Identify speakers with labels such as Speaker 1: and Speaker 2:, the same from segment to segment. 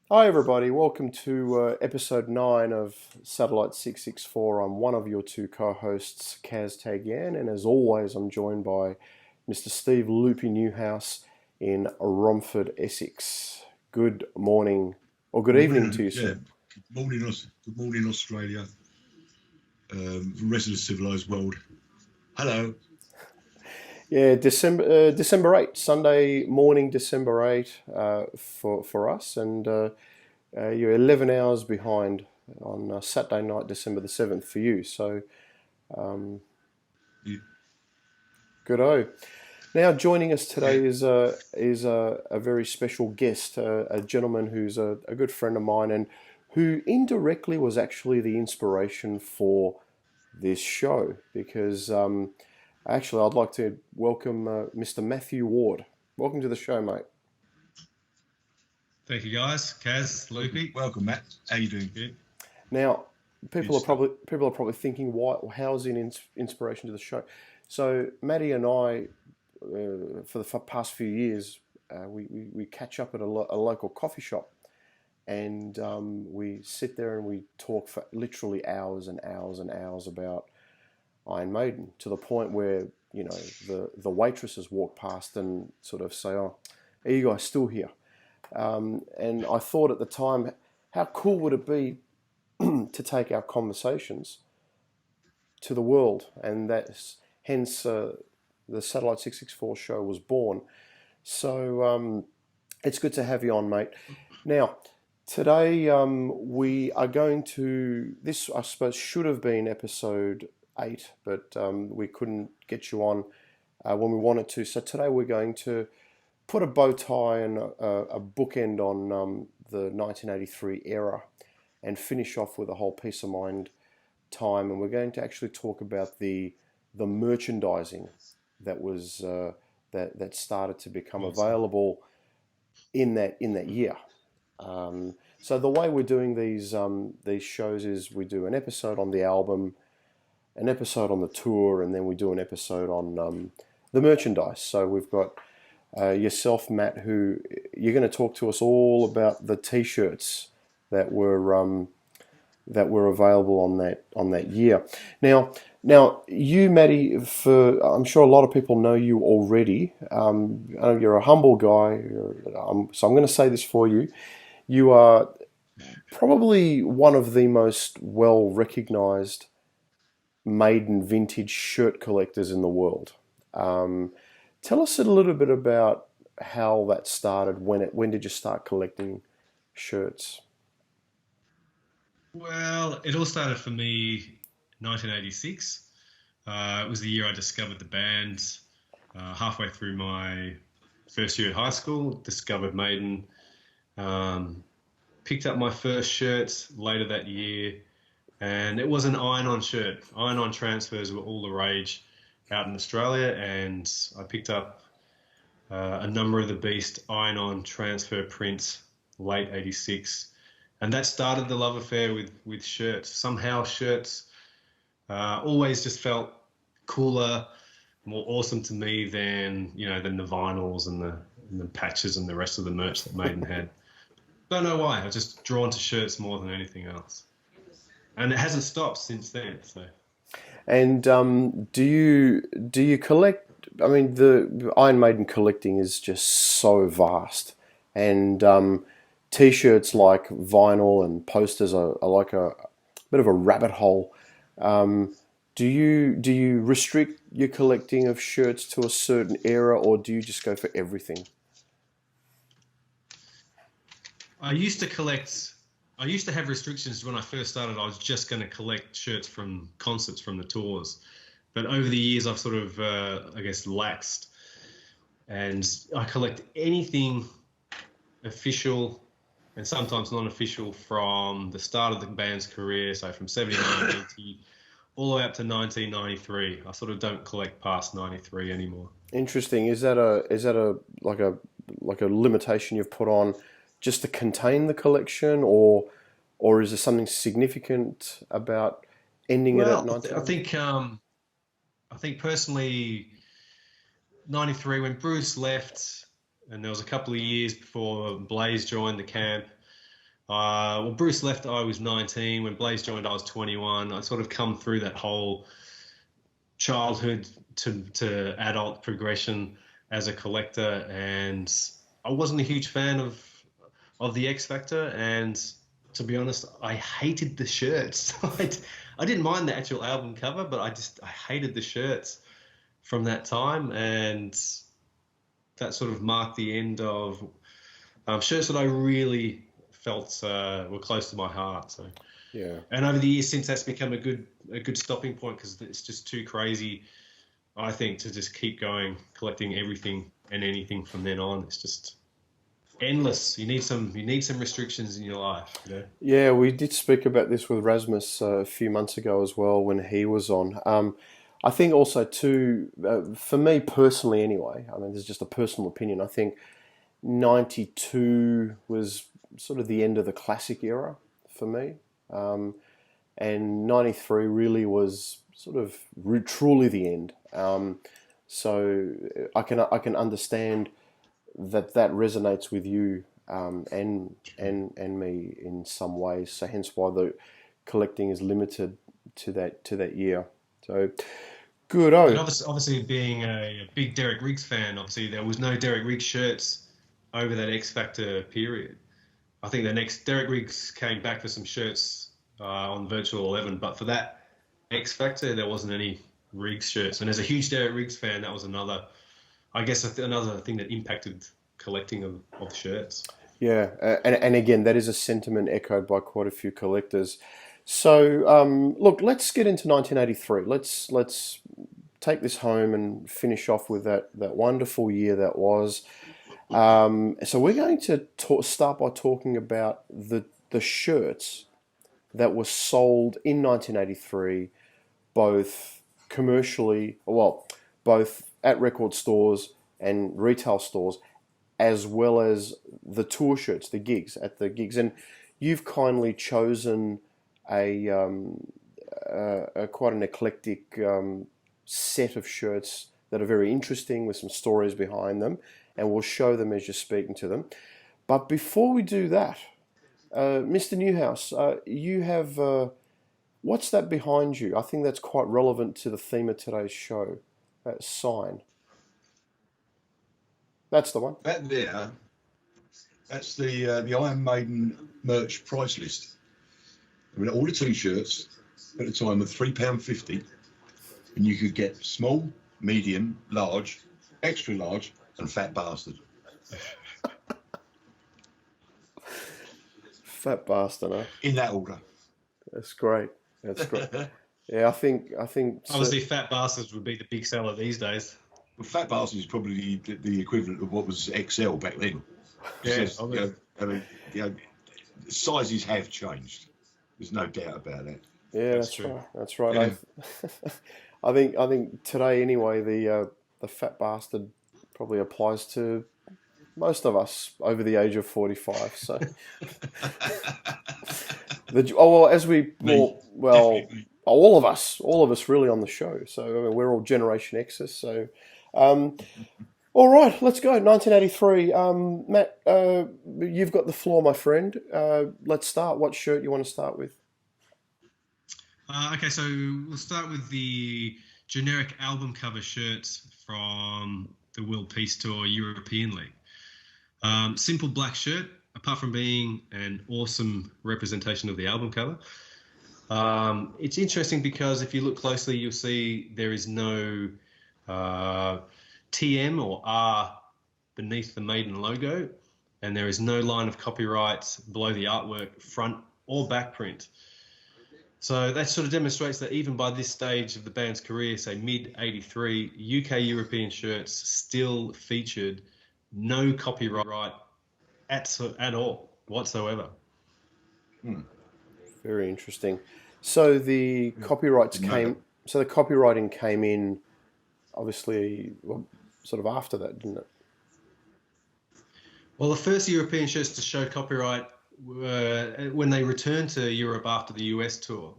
Speaker 1: Hi everybody, welcome to episode 9 of Satellite 664. I'm one of your two co-hosts, Kaz Tagyan, and as always I'm joined by Mr. Steve Loopy Newhouse in Romford, Essex. Good morning, or good evening to you, sir.
Speaker 2: Good morning, Australia. The rest of the civilized world. Hello.
Speaker 1: Yeah, December 8, Sunday morning, December 8 for us, and you're 11 hours behind on Saturday night, December the 7th for you. So,
Speaker 2: Yeah.
Speaker 1: good-o. Now joining us today is a very special guest, a gentleman who's a good friend of mine and who indirectly was actually the inspiration for this show. Because actually, I'd like to welcome Mr. Matthew Ward. Welcome to the show, mate.
Speaker 3: Thank you, guys. Kaz, Loopy.
Speaker 2: Welcome, Matt. How you doing?
Speaker 3: Good.
Speaker 1: Now, people
Speaker 2: Good
Speaker 1: are probably thinking, why? How's it inspiration to the show? So, Matty and I, for the past few years, we catch up at a local coffee shop, and we sit there and we talk for literally hours and hours and hours about Iron Maiden, to the point where the waitresses walk past and sort of say, "Oh, are you guys still here?" And I thought at the time, how cool would it be to take our conversations to the world, and that's hence the Satellite 664 show was born. So it's good to have you on, mate. Now, today we are going to, this I suppose should have been episode 8, but we couldn't get you on when we wanted to. So today we're going to put a bow tie and a bookend on the 1983 era and finish off with a whole peace of mind time. And we're going to actually talk about the merchandising that was that started to become available in that year. So the way we're doing these shows is we do an episode on the album, an episode on the tour, and then we do an episode on the merchandise. So we've got yourself, Matt, who you're going to talk to us all about the T-shirts that were available on that year. Now you, Matty, I'm sure a lot of people know you already. I know you're a humble guy, so I'm going to say this for you. You are probably one of the most well recognized Maiden vintage shirt collectors in the world. Tell us a little bit about how that started. When did you start collecting shirts?
Speaker 3: Well, it all started for me 1986. It was the year I discovered the band. Halfway through my first year at high school, discovered Maiden. Picked up my first shirt later that year, and it was an iron-on shirt. Iron-on transfers were all the rage out in Australia, and I picked up a number of the Beast iron-on transfer prints late 86. And that started the love affair with shirts. Somehow shirts always just felt cooler, more awesome to me than the vinyls and the patches and the rest of the merch that Maiden had. Don't know why. I was just drawn to shirts more than anything else, and it hasn't stopped since then. So.
Speaker 1: And do you collect? I mean, the Iron Maiden collecting is just so vast, and T-shirts like vinyl and posters are like a bit of a rabbit hole. Do you restrict your collecting of shirts to a certain era, or do you just go for everything?
Speaker 3: I used to have restrictions when I first started. I was just going to collect shirts from concerts, from the tours. But over the years, I've sort of, laxed. And I collect anything official and sometimes non-official from the start of the band's career, so from 79, 80, all the way up to 1993. I sort of don't collect past 93 anymore.
Speaker 1: Interesting. Is that a like a limitation you've put on just to contain the collection, or is there something significant about ending it at 19?
Speaker 3: I think personally, '93 when Bruce left, and there was a couple of years before Blaze joined the camp. Well, Bruce left, I was 19. When Blaze joined, I was 21. I sort of come through that whole childhood to adult progression as a collector, and I wasn't a huge fan of the X Factor, and to be honest, I hated the shirts. I didn't mind the actual album cover, but I hated the shirts from that time, and that sort of marked the end of shirts that I really felt were close to my heart. So
Speaker 1: Yeah.
Speaker 3: and over the years since, that's become a good stopping point, because it's just too crazy, I think, to just keep going collecting everything and anything from then on. It's just endless. You need some restrictions in your life. You know?
Speaker 1: Yeah, we did speak about this with Rasmus a few months ago as well when he was on. I think also too, for me personally anyway, I mean, this is just a personal opinion, I think 92 was sort of the end of the classic era for me. And 93 really was sort of truly the end. So I can understand that resonates with you and me in some ways. So hence why the collecting is limited to that year. So good.
Speaker 3: And obviously being a big Derek Riggs fan, obviously there was no Derek Riggs shirts over that X Factor period. I think the next Derek Riggs came back for some shirts on Virtual 11, but for that X Factor there wasn't any Riggs shirts. And as a huge Derek Riggs fan, that was another thing that impacted collecting of shirts.
Speaker 1: Yeah, and again, that is a sentiment echoed by quite a few collectors. So, look, let's get into 1983. Let's take this home and finish off with that wonderful year that was. So we're going to start by talking about the shirts that were sold in 1983, both commercially, both at record stores and retail stores, as well as the tour shirts, the gigs. And you've kindly chosen a quite an eclectic set of shirts that are very interesting with some stories behind them, and we'll show them as you're speaking to them. But before we do that, Mr. Newhouse, you have what's that behind you? I think that's quite relevant to the theme of today's show. That sign. That's the one.
Speaker 2: That there, that's the Iron Maiden merch price list. I mean, all the T-shirts at the time were £3.50, and you could get small, medium, large, extra large, and fat bastard.
Speaker 1: Fat bastard, huh?
Speaker 2: In that order.
Speaker 1: That's great. Yeah, I think.
Speaker 3: Obviously, fat bastards would be the big seller these days.
Speaker 2: Well, fat bastard is probably the equivalent of what was XL back then.
Speaker 3: Yeah,
Speaker 2: sizes have changed. There's no doubt about that.
Speaker 1: Yeah,
Speaker 3: That's true.
Speaker 1: right. That's right. Yeah. I think today anyway, the fat bastard probably applies to most of us over the age of 45. So, all of us really on the show. So I mean, we're all Generation X's. So, all right, let's go. 1983. Matt, you've got the floor, my friend. Let's start. What shirt you want to start with?
Speaker 3: Okay, so we'll start with the generic album cover shirts from the World Peace Tour European League. Simple black shirt, apart from being an awesome representation of the album cover. It's interesting because if you look closely, you'll see there is no TM or R beneath the Maiden logo, and there is no line of copyright below the artwork, front or back print. So that sort of demonstrates that even by this stage of the band's career, say mid-83, UK European shirts still featured no copyright at all whatsoever.
Speaker 1: Very interesting. So the copyrighting came in, obviously, sort of after that, didn't it?
Speaker 3: Well, the first European shirts to show copyright were when they returned to Europe after the US tour.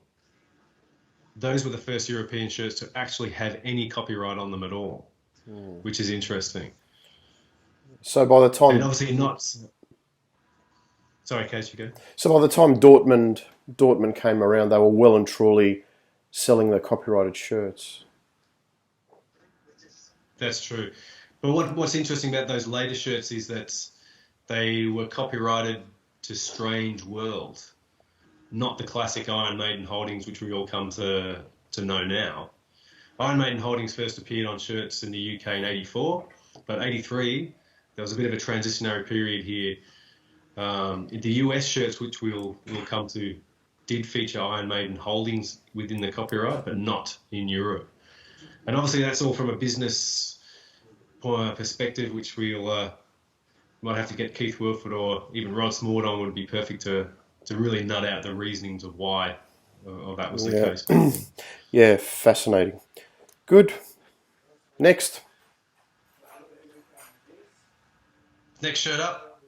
Speaker 3: Those were the first European shirts to actually have any copyright on them at all. which is interesting.
Speaker 1: So by the time,
Speaker 3: And obviously not. Sorry, Case, you go.
Speaker 1: so by the time Dortmund came around, they were well and truly selling their copyrighted shirts.
Speaker 3: That's true. But what's interesting about those later shirts is that they were copyrighted to Strange World, not the classic Iron Maiden holdings, which we all come to know now. Iron Maiden holdings first appeared on shirts in the UK in '84, but '83 there was a bit of a transitionary period here. The US shirts, which we'll come to, did feature Iron Maiden holdings within the copyright, but not in Europe. And obviously that's all from a business perspective, which we'll might have to get Keith Wilford or even Rod Smord on, would be perfect to really nut out the reasonings of why that was the case.
Speaker 1: Yeah, fascinating. Good. Next
Speaker 3: shirt up,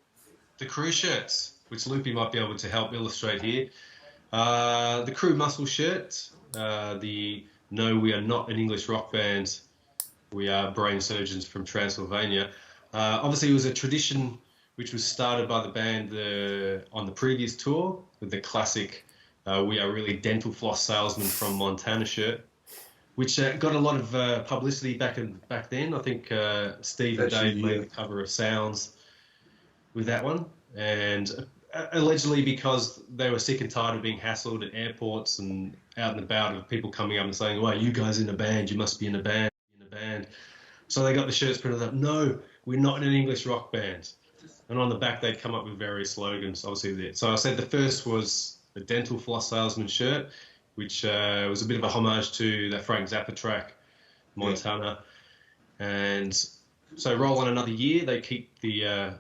Speaker 3: the Crew shirts, which Loopy might be able to help illustrate here. The Crew muscle shirt, the "No, we are not an English rock band, we are brain surgeons from Transylvania." Obviously, it was a tradition which was started by the band on the previous tour with the classic "We are really dental floss salesmen from Montana" shirt, which got a lot of publicity back then. I think Steve and Dave made the cover of Sounds with that one, and allegedly because they were sick and tired of being hassled at airports and out and about of people coming up and saying, "Well, you guys in a band, you must be in a band." So they got the shirts printed up. "No, we're not an English rock band." And on the back, they'd come up with various slogans, obviously. There. So I said the first was the Dental Floss Salesman shirt, which was a bit of a homage to that Frank Zappa track, Montana. Yeah. And so roll on another year, they keep the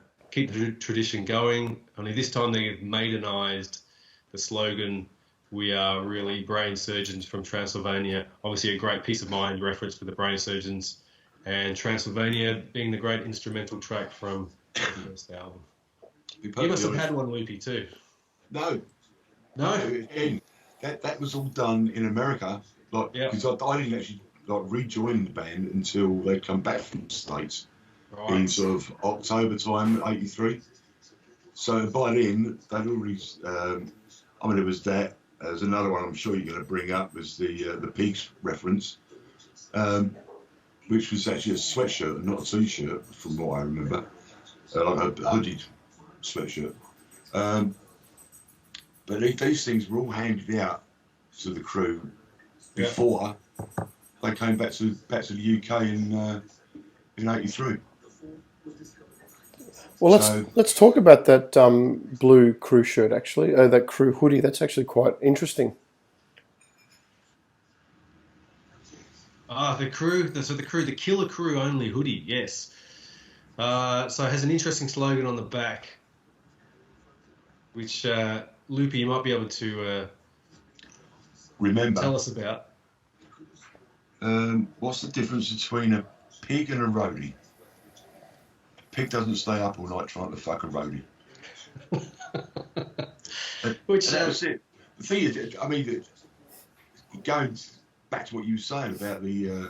Speaker 3: tradition going. Only this time they've Maidenized the slogan, "We are really brain surgeons from Transylvania." Obviously a great Peace of Mind reference for the brain surgeons. And Transylvania being the great instrumental track from the first album. You must have had one, Loopy, too.
Speaker 2: No.
Speaker 3: No?
Speaker 2: Again, that was all done in America. Because I didn't actually rejoin the band until they'd come back from the States in sort of October time, '83. So by then, they'd already... it was that. There's another one I'm sure you're going to bring up, was the Peaks reference. Which was actually a sweatshirt and not a t-shirt, from what I remember, like a hooded sweatshirt. But these things were all handed out to the Crew before they came back to the UK in '83.
Speaker 1: Well, let's talk about that blue Crew shirt. Actually, that Crew hoodie. That's actually quite interesting.
Speaker 3: The Crew, the Killer Crew only hoodie, yes. So it has an interesting slogan on the back, which Loopy, you might be able to
Speaker 2: remember.
Speaker 3: Tell us about.
Speaker 2: What's the difference between a pig and a roadie? A pig doesn't stay up all night trying to fuck a roadie.
Speaker 3: Which
Speaker 2: that was it. The thing is, going back to what you were saying about the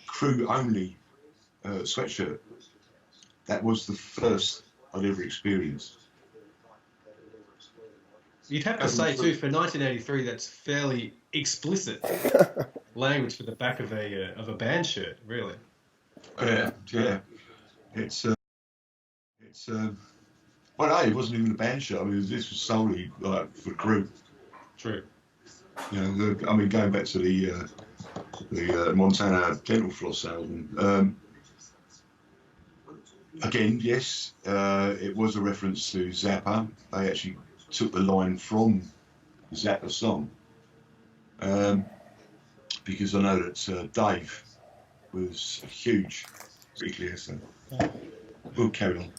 Speaker 2: Crew only sweatshirt, that was the first I'd ever experienced.
Speaker 3: You'd have to say too, for 1983, that's fairly explicit language for the back of a band shirt, really.
Speaker 2: Yeah. It's well, it wasn't even a band shirt. This was solely for Crew.
Speaker 3: True.
Speaker 2: Going back to the Montana dental floss album. Again, yes, it was a reference to Zappa. They actually took the line from the Zappa song, because I know that Dave was a huge clear, so we'll carry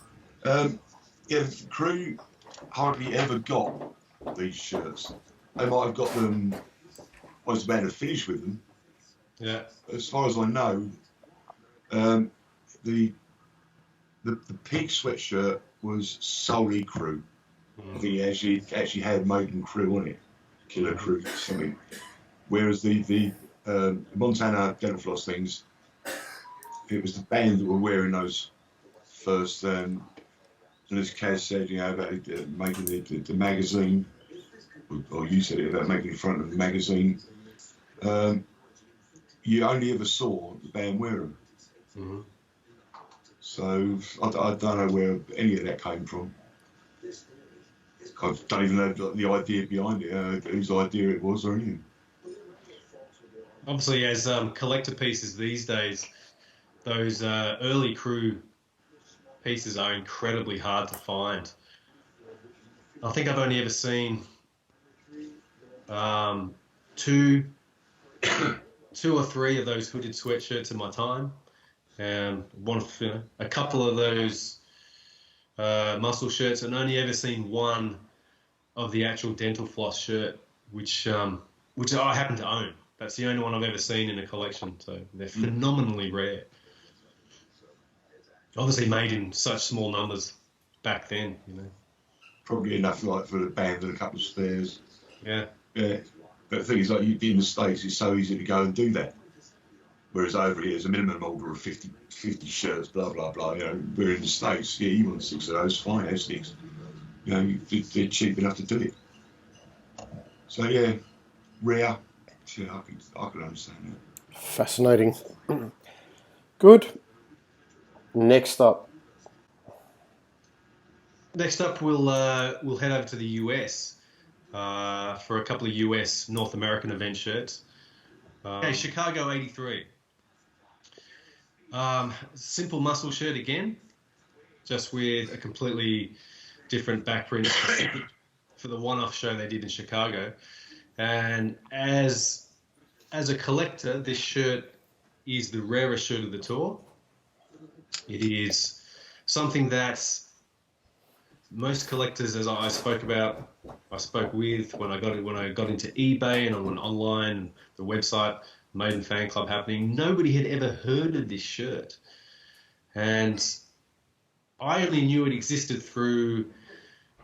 Speaker 2: on. The Crew hardly ever got these shirts. They might have got them once the band had finished with them.
Speaker 3: Yeah.
Speaker 2: As far as I know, the pig sweatshirt was solely Crew. I think it actually had Maiden Crew on it, Killer Crew something. Whereas the Montana dental floss things it was the band that were wearing those first, as Kaz said, you know, about making the magazine, or you said it about making the front of the magazine. You only ever saw the band wear them.
Speaker 3: Mm-hmm.
Speaker 2: So I don't know where any of that came from. I don't even know the idea behind it, whose idea it was or anything.
Speaker 3: Obviously, as collector pieces these days, those early crew pieces are incredibly hard to find. I think I've only ever seen two or three of those hooded sweatshirts in my time, and a couple of those muscle shirts, and only ever seen one of the actual dental floss shirt, which I happen to own. That's the only one I've ever seen in a collection, so they're phenomenally rare. Obviously made in such small numbers back then, you know.
Speaker 2: Probably enough like for the band and a couple of spares.
Speaker 3: Yeah.
Speaker 2: Yeah. But the thing is, like, in the States, it's so easy to go and do that. Whereas over here, there's a minimum order of 50 shirts, blah, blah, blah. You know, we're in the States, yeah, you want 6 of those, fine, have 6. You know, they're cheap enough to do it. So, yeah, rare. Yeah, I can understand that.
Speaker 1: Fascinating. Good. Next up,
Speaker 3: we'll head over to the US for a couple of US North American event shirts. Chicago '83. Simple muscle shirt again, just with a completely different back print for the one-off show they did in Chicago. And as a collector, this shirt is the rarest shirt of the tour. It is something that most collectors, as I spoke with when I got into eBay and I went online, the website, Maiden Fan Club happening, nobody had ever heard of this shirt. And I only knew it existed through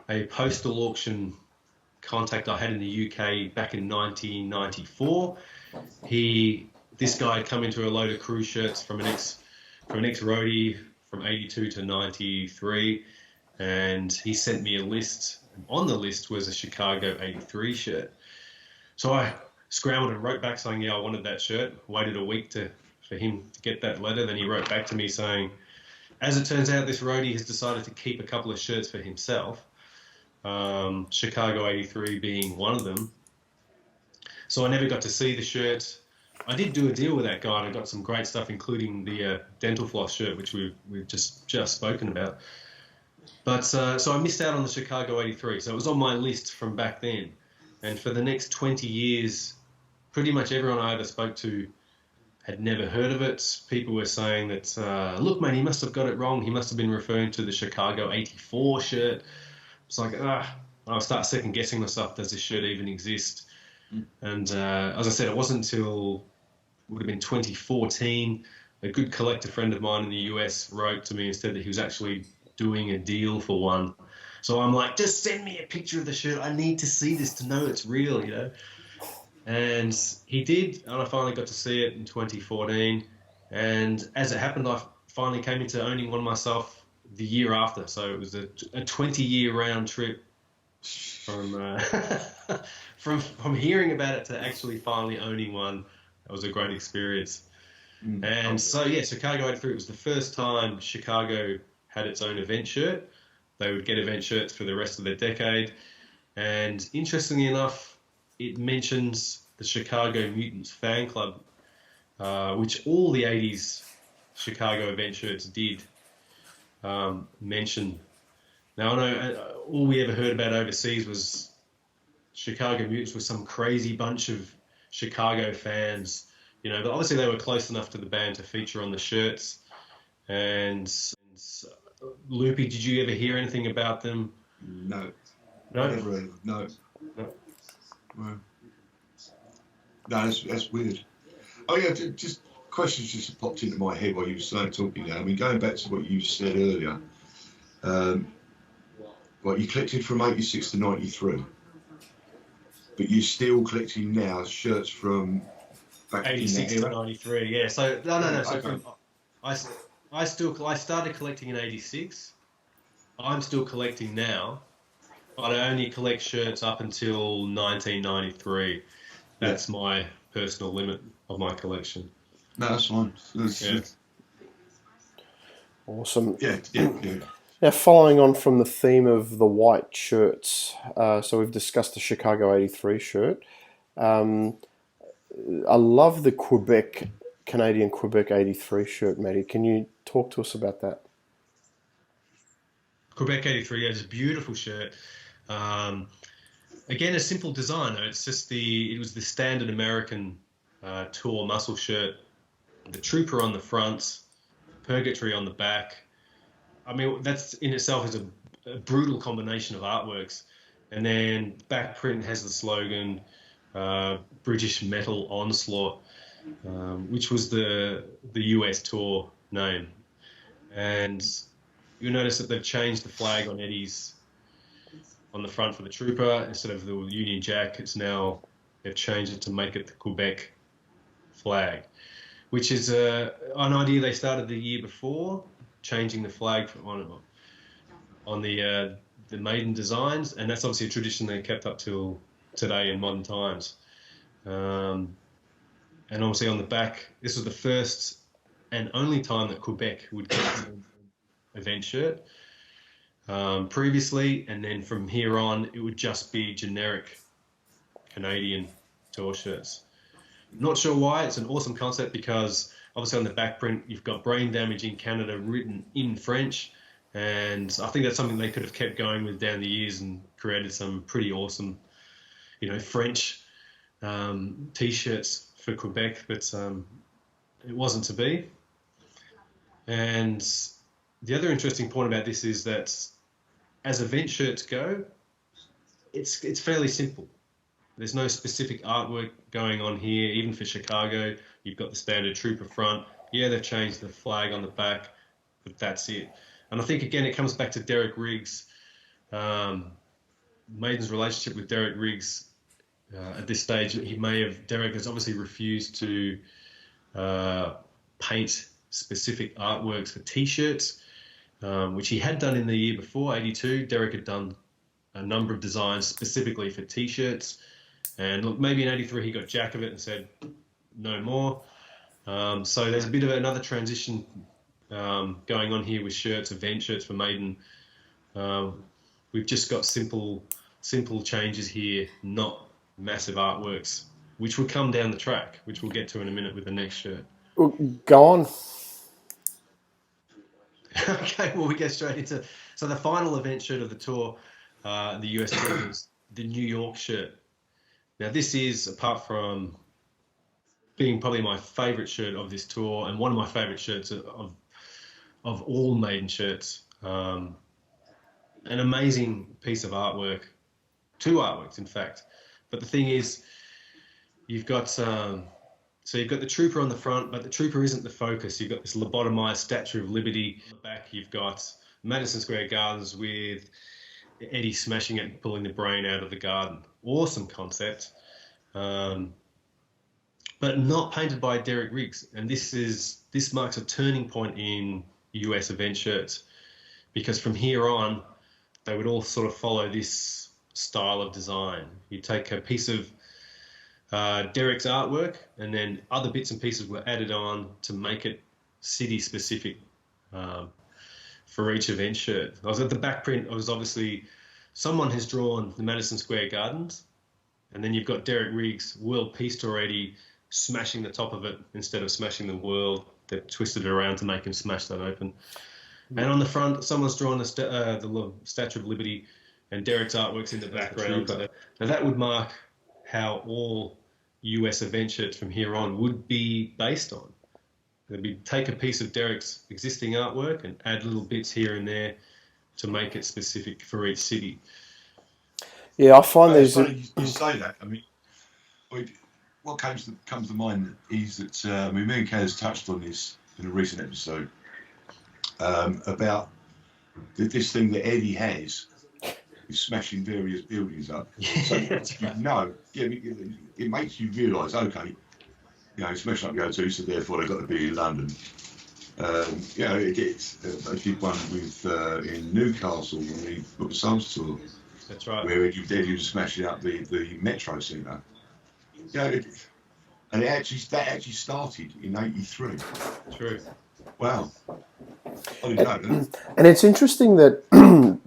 Speaker 3: a postal auction contact I had in the UK back in 1994. This guy had come into a load of crew shirts from an ex-roadie from 82 to 93, and he sent me a list. On the list was a Chicago 83 shirt. So I scrambled and wrote back saying, yeah, I wanted that shirt. Waited a week for him to get that letter. Then he wrote back to me saying, as it turns out, this roadie has decided to keep a couple of shirts for himself, Chicago 83 being one of them. So I never got to see the shirt. I did do a deal with that guy, and I got some great stuff, including the dental floss shirt, which we've just spoken about. But so I missed out on the Chicago 83. So it was on my list from back then. And for the next 20 years, pretty much everyone I ever spoke to had never heard of it. People were saying that, look, man, he must have got it wrong. He must have been referring to the Chicago 84 shirt. It's like, I'll start second guessing myself. Does this shirt even exist? And as I said, it wasn't until would have been 2014. A good collector friend of mine in the US wrote to me and said that he was actually doing a deal for one. So I'm like, just send me a picture of the shirt. I need to see this to know it's real, you know. And he did, and I finally got to see it in 2014. And as it happened, I finally came into owning one myself the year after. So it was a 20-year round trip from from hearing about it to actually finally owning one. That was a great experience. And so, yeah, Chicago 83, it was the first time Chicago had its own event shirt. They would get event shirts for the rest of the decade. And interestingly enough, it mentions the Chicago Mutants Fan Club, which all the 80s Chicago event shirts did mention. Now, I know all we ever heard about overseas was Chicago Mutants was some crazy bunch of Chicago fans. You know, but obviously they were close enough to the band to feature on the shirts. And Loopy, did you ever hear anything about them?
Speaker 2: No.
Speaker 3: No?
Speaker 2: Never, no. No. No, that's weird. Oh, yeah, just questions just popped into my head while you were talking there. I mean, going back to what you said earlier, you collected from 86 to 93, but you're still collecting now shirts from back
Speaker 3: 86
Speaker 2: in that
Speaker 3: to
Speaker 2: era?
Speaker 3: 93, yeah. So, no. So
Speaker 2: Okay.
Speaker 3: I started collecting in '86. I'm still collecting now, but I only collect shirts up until 1993. That's my personal limit of my collection.
Speaker 2: No, that's fine.
Speaker 1: Awesome.
Speaker 2: Yeah.
Speaker 1: Now, following on from the theme of the white shirts, so we've discussed the Chicago '83 shirt. I love the Canadian Quebec '83 shirt, Matty. Can you talk to us about that?
Speaker 3: Quebec '83 is a beautiful shirt. Again, a simple design. It's just it was the standard American tour muscle shirt. The Trooper on the front, Purgatory on the back. I mean, that's in itself is a brutal combination of artworks. And then back print has the slogan, British Metal Onslaught, which was the US tour name. And you'll notice that they've changed the flag on Eddie's on the front for the Trooper. Instead of the Union Jack, they've changed it to make it the Quebec flag, which is an idea they started the year before, changing the flag on the Maiden designs, and that's obviously a tradition they kept up till today in modern times. And obviously on the back, this was the first and only time that Quebec would get an event shirt. Previously, and then from here on, it would just be generic Canadian tour shirts. Not sure why. It's an awesome concept because obviously on the back print, you've got Brain Damage in Canada written in French. And I think that's something they could have kept going with down the years and created some pretty awesome, French T-shirts for Quebec, but it wasn't to be. And the other interesting point about this is that as event shirts go, it's fairly simple. There's no specific artwork going on here. Even for Chicago, you've got the standard Trooper front. Yeah, they've changed the flag on the back, but that's it. And I think, again, it comes back to Derek Riggs, Maiden's relationship with Derek Riggs. At this stage, Derek has obviously refused to paint specific artworks for T-shirts, which he had done in the year before, '82. Derek had done a number of designs specifically for T-shirts. And look, maybe in '83 he got jack of it and said, no more. So there's a bit of another transition going on here with shirts, event shirts for Maiden. We've just got simple changes here, not massive artworks, which will come down the track, which we'll get to in a minute with the next shirt.
Speaker 1: Go on.
Speaker 3: Okay, well, we get straight into... So the final event shirt of the tour, the US tour, was the New York shirt. Now, this is, apart from being probably my favourite shirt of this tour and one of my favourite shirts of all Maiden shirts, an amazing piece of artwork. Two artworks, in fact. But the thing is, you've got you've got the Trooper on the front, but the Trooper isn't the focus. You've got this lobotomized Statue of Liberty. On the back, you've got Madison Square Gardens with Eddie smashing it and pulling the brain out of the garden. Awesome concept. But not painted by Derek Riggs. And this marks a turning point in US event shirts, because from here on, they would all sort of follow this style of design. You take a piece of Derek's artwork, and then other bits and pieces were added on to make it city specific for each event shirt. I was at the back print. I was obviously, someone has drawn the Madison Square Gardens, and then you've got Derek Riggs, World Peace Tour 80, smashing the top of it instead of smashing the world. They've twisted it around to make him smash that open. And on the front, someone's drawn the Statue of Liberty, and Derek's artwork's in the background. Now that would mark how all US event shirts from here on would be based on. They'd be take a piece of Derek's existing artwork and add little bits here and there to make it specific for each city.
Speaker 1: Yeah, I find there's...
Speaker 2: You say that. I mean, what comes to mind is that, me and Kaz touched on this in a recent episode, about this thing that Eddie has, is smashing various buildings up. So, it makes you realise, okay, smashing up the O2, so therefore they've got to be in London. I did one with in Newcastle when we booked the Suns tour.
Speaker 3: That's right.
Speaker 2: Where you did smashing up the Metro Centre. And that actually started in '83.
Speaker 3: True.
Speaker 2: Wow. I didn't know.
Speaker 1: And it's interesting that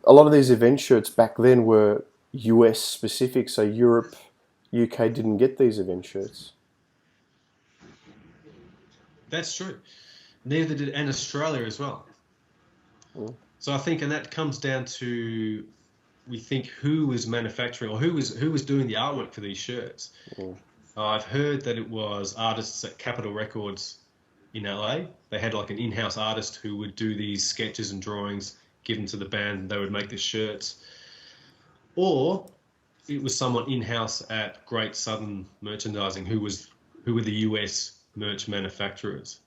Speaker 1: a lot of these event shirts back then were US specific, so Europe, UK didn't get these event shirts.
Speaker 3: That's true. Neither did, and Australia as well. So I think, and that comes down to, we think, who was manufacturing or who was doing the artwork for these shirts. I've heard that it was artists at Capitol Records in LA. They had like an in-house artist who would do these sketches and drawings, give them to the band, and they would make the shirts. Or it was someone in-house at Great Southern Merchandising who were the US merch manufacturers,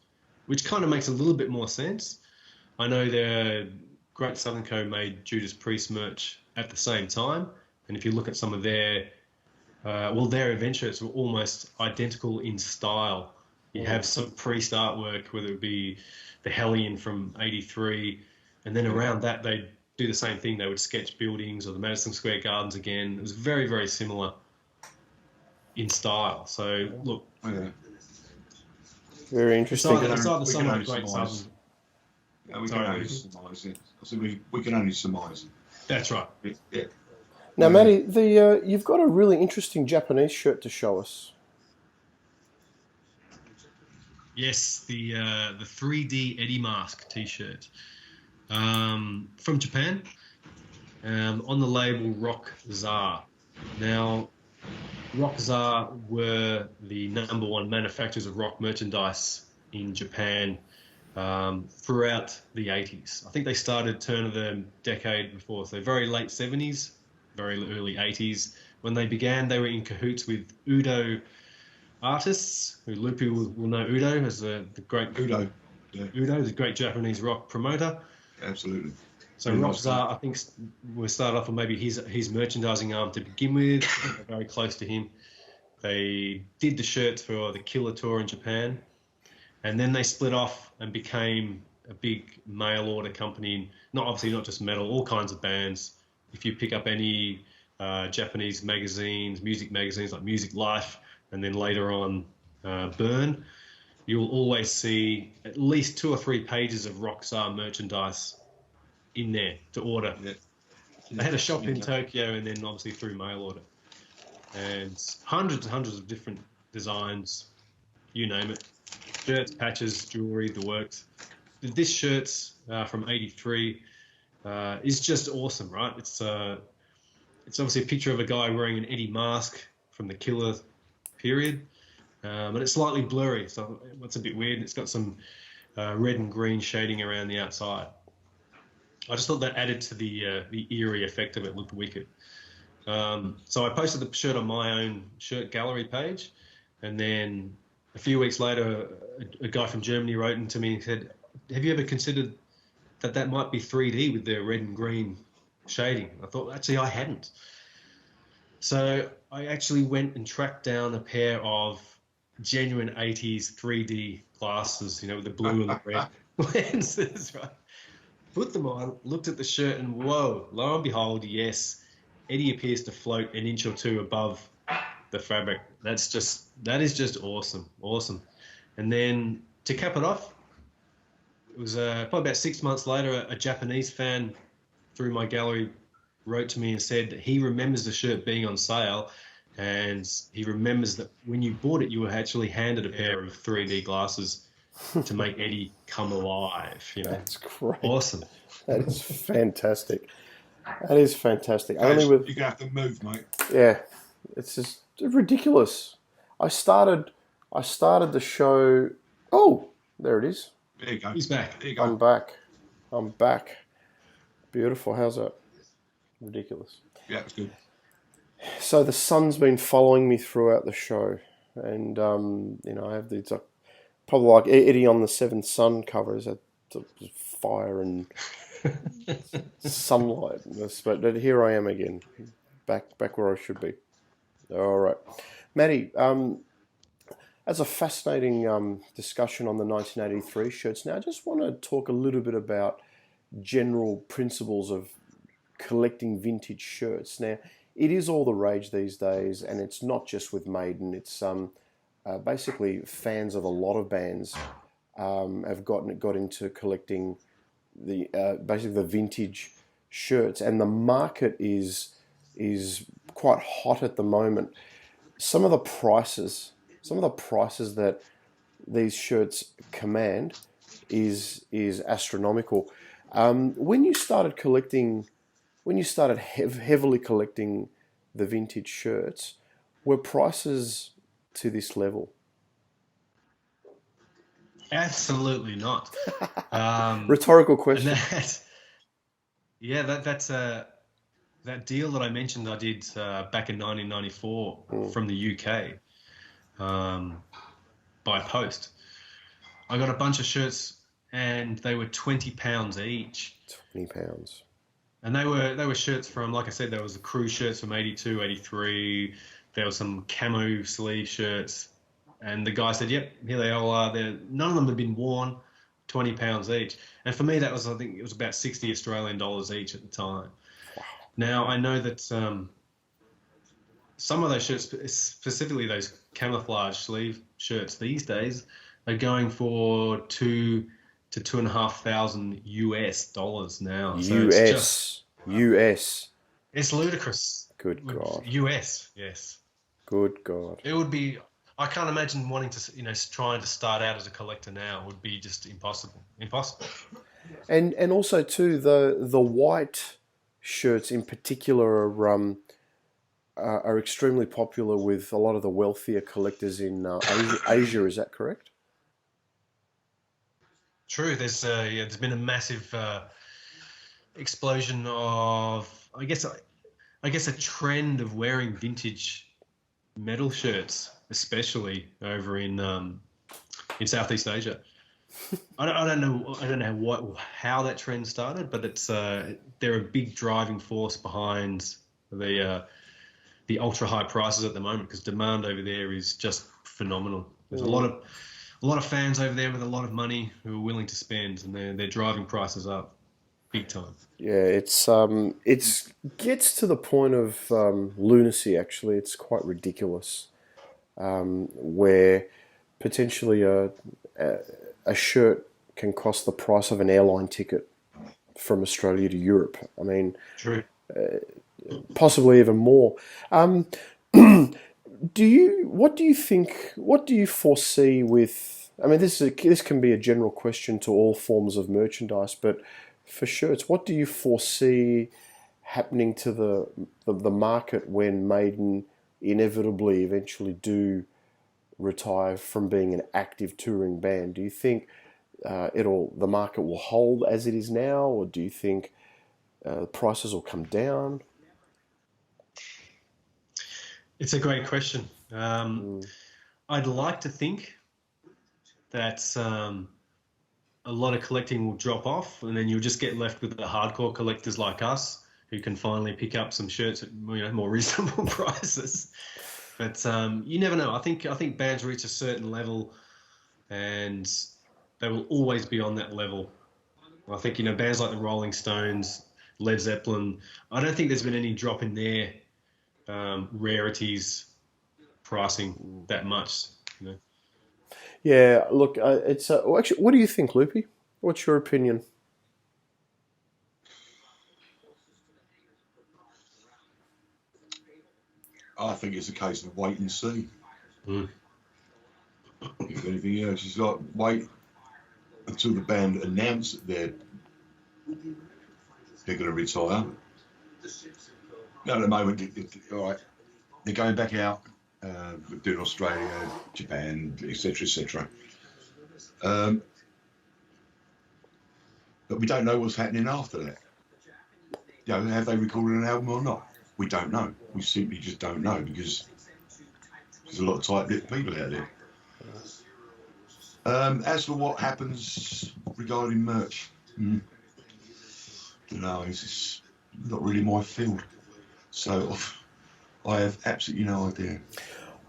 Speaker 3: which kind of makes a little bit more sense. I know Great Southern Co. made Judas Priest merch at the same time, and if you look at some of their event shirts were almost identical in style. You have some Priest artwork, whether it be the Hellion from '83, and then around that they'd do the same thing. They would sketch buildings or the Madison Square Gardens again. It was very, very similar in style. So, look.
Speaker 1: Very interesting.
Speaker 3: It's either some of the Great Southern.
Speaker 2: We can only surmise it. We can only surmise it.
Speaker 3: That's right.
Speaker 2: Yeah.
Speaker 1: Now, Matty, you've got a really interesting Japanese shirt to show us.
Speaker 3: Yes, the 3D Eddie Mask T-shirt from Japan, on the label Rock Czar. Now, Rock Czar were the #1 manufacturers of rock merchandise in Japan throughout the 80s. I think they started turn of the decade before, so very late 70s, very early 80s. When they began, they were in cahoots with Udo artists, who Lupu will know Udo as the great
Speaker 2: Udo. Yeah.
Speaker 3: Udo, the great Japanese rock promoter.
Speaker 2: Absolutely.
Speaker 3: So Rock Czar, I think, we started off with maybe his merchandising arm to begin with, very close to him. They did the shirts for the Killer Tour in Japan, and then they split off and became a big mail order company. Not just metal, all kinds of bands. If you pick up any Japanese magazines, music magazines like Music Life, and then later on Burn, you'll always see at least 2 or 3 pages of Rock Czar merchandise in there to order. Yeah. They had a shop in Tokyo and then obviously through mail order. And hundreds and hundreds of different designs, you name it. Shirts, patches, jewelry, the works. This shirt's from '83 is just awesome, right? It's obviously a picture of a guy wearing an Eddie mask from the Killer period, but it's slightly blurry, so it's a bit weird. It's got some red and green shading around the outside. I just thought that added to the eerie effect of it. Looked wicked. So I posted the shirt on my own shirt gallery page, and then a few weeks later, a guy from Germany wrote into me and said, "Have you ever considered that might be 3D with the red and green shading?" I thought, actually, I hadn't. So I actually went and tracked down a pair of genuine 80s 3D glasses, with the blue and the red lenses, right? Put them on, looked at the shirt, and whoa, lo and behold, yes, Eddie appears to float an inch or two above the fabric. That is just awesome. And then to cap it off, it was probably about 6 months later, a Japanese fan through my gallery wrote to me and said that he remembers the shirt being on sale, and he remembers that when you bought it, you were actually handed a pair of 3D glasses to make Eddie come alive.
Speaker 1: That's great.
Speaker 3: Awesome.
Speaker 1: That is fantastic. That is fantastic.
Speaker 2: You're going to have to move, mate.
Speaker 1: Yeah, it's just ridiculous. I started the show. Oh, there it is.
Speaker 2: There you go.
Speaker 3: He's back.
Speaker 2: There you go.
Speaker 1: I'm back. Beautiful. How's that? Ridiculous.
Speaker 2: Yeah, it's good.
Speaker 1: So the sun's been following me throughout the show, and I have these probably like Eddie on the Seventh Sun covers at fire and sunlight, but here I am again, back where I should be. All right, Matty. as a fascinating discussion on the 1983 shirts. Now, I just want to talk a little bit about general principles of collecting vintage shirts. Now, it is all the rage these days, and it's not just with Maiden. It's basically fans of a lot of bands have got into collecting the basically the vintage shirts, and the market is quite hot at the moment. Some of the prices that these shirts command is astronomical. When you started heavily collecting the vintage shirts, were prices to this level?
Speaker 3: Absolutely not.
Speaker 1: Rhetorical
Speaker 3: And
Speaker 1: question.
Speaker 3: that's that deal that I mentioned I did back in 1994 from the UK by post. I got a bunch of shirts and they were £20 each.
Speaker 1: £20.
Speaker 3: And they were shirts from, like I said, there was the crew shirts from 82, 83. There was some camo sleeve shirts. And the guy said, yep, here they all are. None of them had been worn, £20 each. And for me, I think it was about 60 Australian dollars each at the time.
Speaker 1: Wow.
Speaker 3: Now, I know that some of those shirts, specifically those camouflage sleeve shirts these days, are going for $2,000 to $2,500 US now. So
Speaker 1: US.
Speaker 3: It's ludicrous.
Speaker 1: Good God.
Speaker 3: US, yes.
Speaker 1: Good God.
Speaker 3: It would be. I can't imagine wanting to, trying to start out as a collector now would be just impossible. Impossible.
Speaker 1: And also too, the white shirts in particular are extremely popular with a lot of the wealthier collectors in Asia. Is that correct?
Speaker 3: True. There's been a massive explosion of, I guess a trend of wearing vintage metal shirts, especially over in Southeast Asia. I don't know how that trend started, but it's they're a big driving force behind the ultra high prices at the moment, because demand over there is just phenomenal. There's a lot of fans over there with a lot of money who are willing to spend, and they're driving prices up big time.
Speaker 1: Yeah, it's gets to the point of lunacy. Actually, it's quite ridiculous. Where potentially a shirt can cost the price of an airline ticket from Australia to Europe. I mean,
Speaker 3: True.
Speaker 1: Possibly even more. What do you think? What do you foresee with? I mean, this can be a general question to all forms of merchandise, but for shirts, what do you foresee happening to the market when Maiden inevitably eventually do retire from being an active touring band? Do you think the market will hold as it is now, or do you think prices will come down?
Speaker 3: It's a great question. I'd like to think that a lot of collecting will drop off, and then you'll just get left with the hardcore collectors like us, who can finally pick up some shirts at more reasonable prices. But you never know. I think bands reach a certain level, and they will always be on that level. I think bands like the Rolling Stones, Led Zeppelin. I don't think there's been any drop in their rarities pricing that much.
Speaker 1: Yeah. Look, it's actually. What do you think, Loopy? What's your opinion?
Speaker 2: I think it's a case of wait and see.
Speaker 3: Mm.
Speaker 2: If anything else, it's like wait until the band announce that they're going to retire. Now, at the moment, all right, they're going back out, doing Australia, Japan, etc., etc. But we don't know what's happening after that. Have they recorded an album or not? We don't know. We simply just don't know, because there's a lot of tight-lipped people out there. As for what happens regarding merch, no, it's not really my field. So I have absolutely no idea.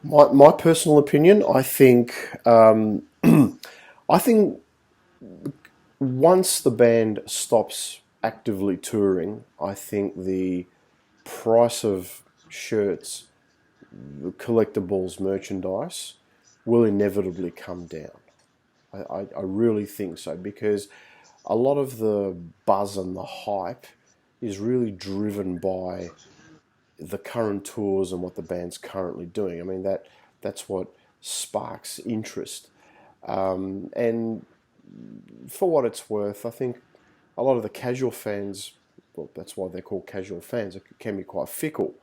Speaker 1: My personal opinion, I think once the band stops actively touring, I think the price of shirts, collectibles, merchandise will inevitably come down. I really think so, because a lot of the buzz and the hype is really driven by the current tours and what the band's currently doing. I mean, that's what sparks interest. And for what it's worth, I think a lot of the casual fans, well, that's why they're called casual fans, it can be quite fickle.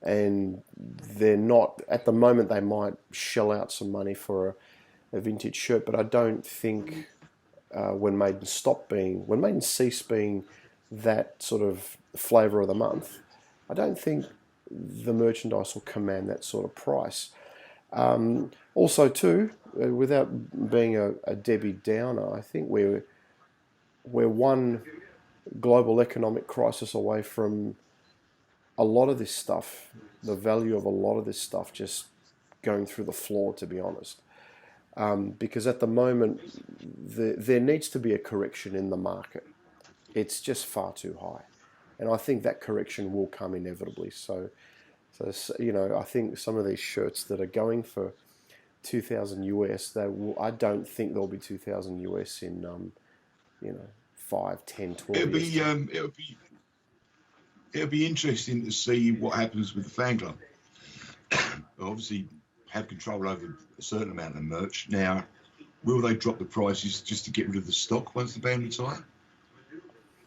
Speaker 1: And they're not, at the moment, they might shell out some money for a vintage shirt, but I don't think when Maiden cease being that sort of flavour of the month, I don't think the merchandise will command that sort of price. Also, too, without being a Debbie Downer, I think we're one global economic crisis away from a lot of this stuff, the value of a lot of this stuff just going through the floor, to be honest. Because at the moment, there needs to be a correction in the market. It's just far too high. And I think that correction will come inevitably. So I think some of these shirts that are going for 2,000 US, I don't think they'll be 2,000 US in, 5, 10, 12
Speaker 2: It'll
Speaker 1: years.
Speaker 2: be it'll be interesting to see what happens with the fan club. Obviously, have control over a certain amount of merch. Now, will they drop the prices just to get rid of the stock once the band retire,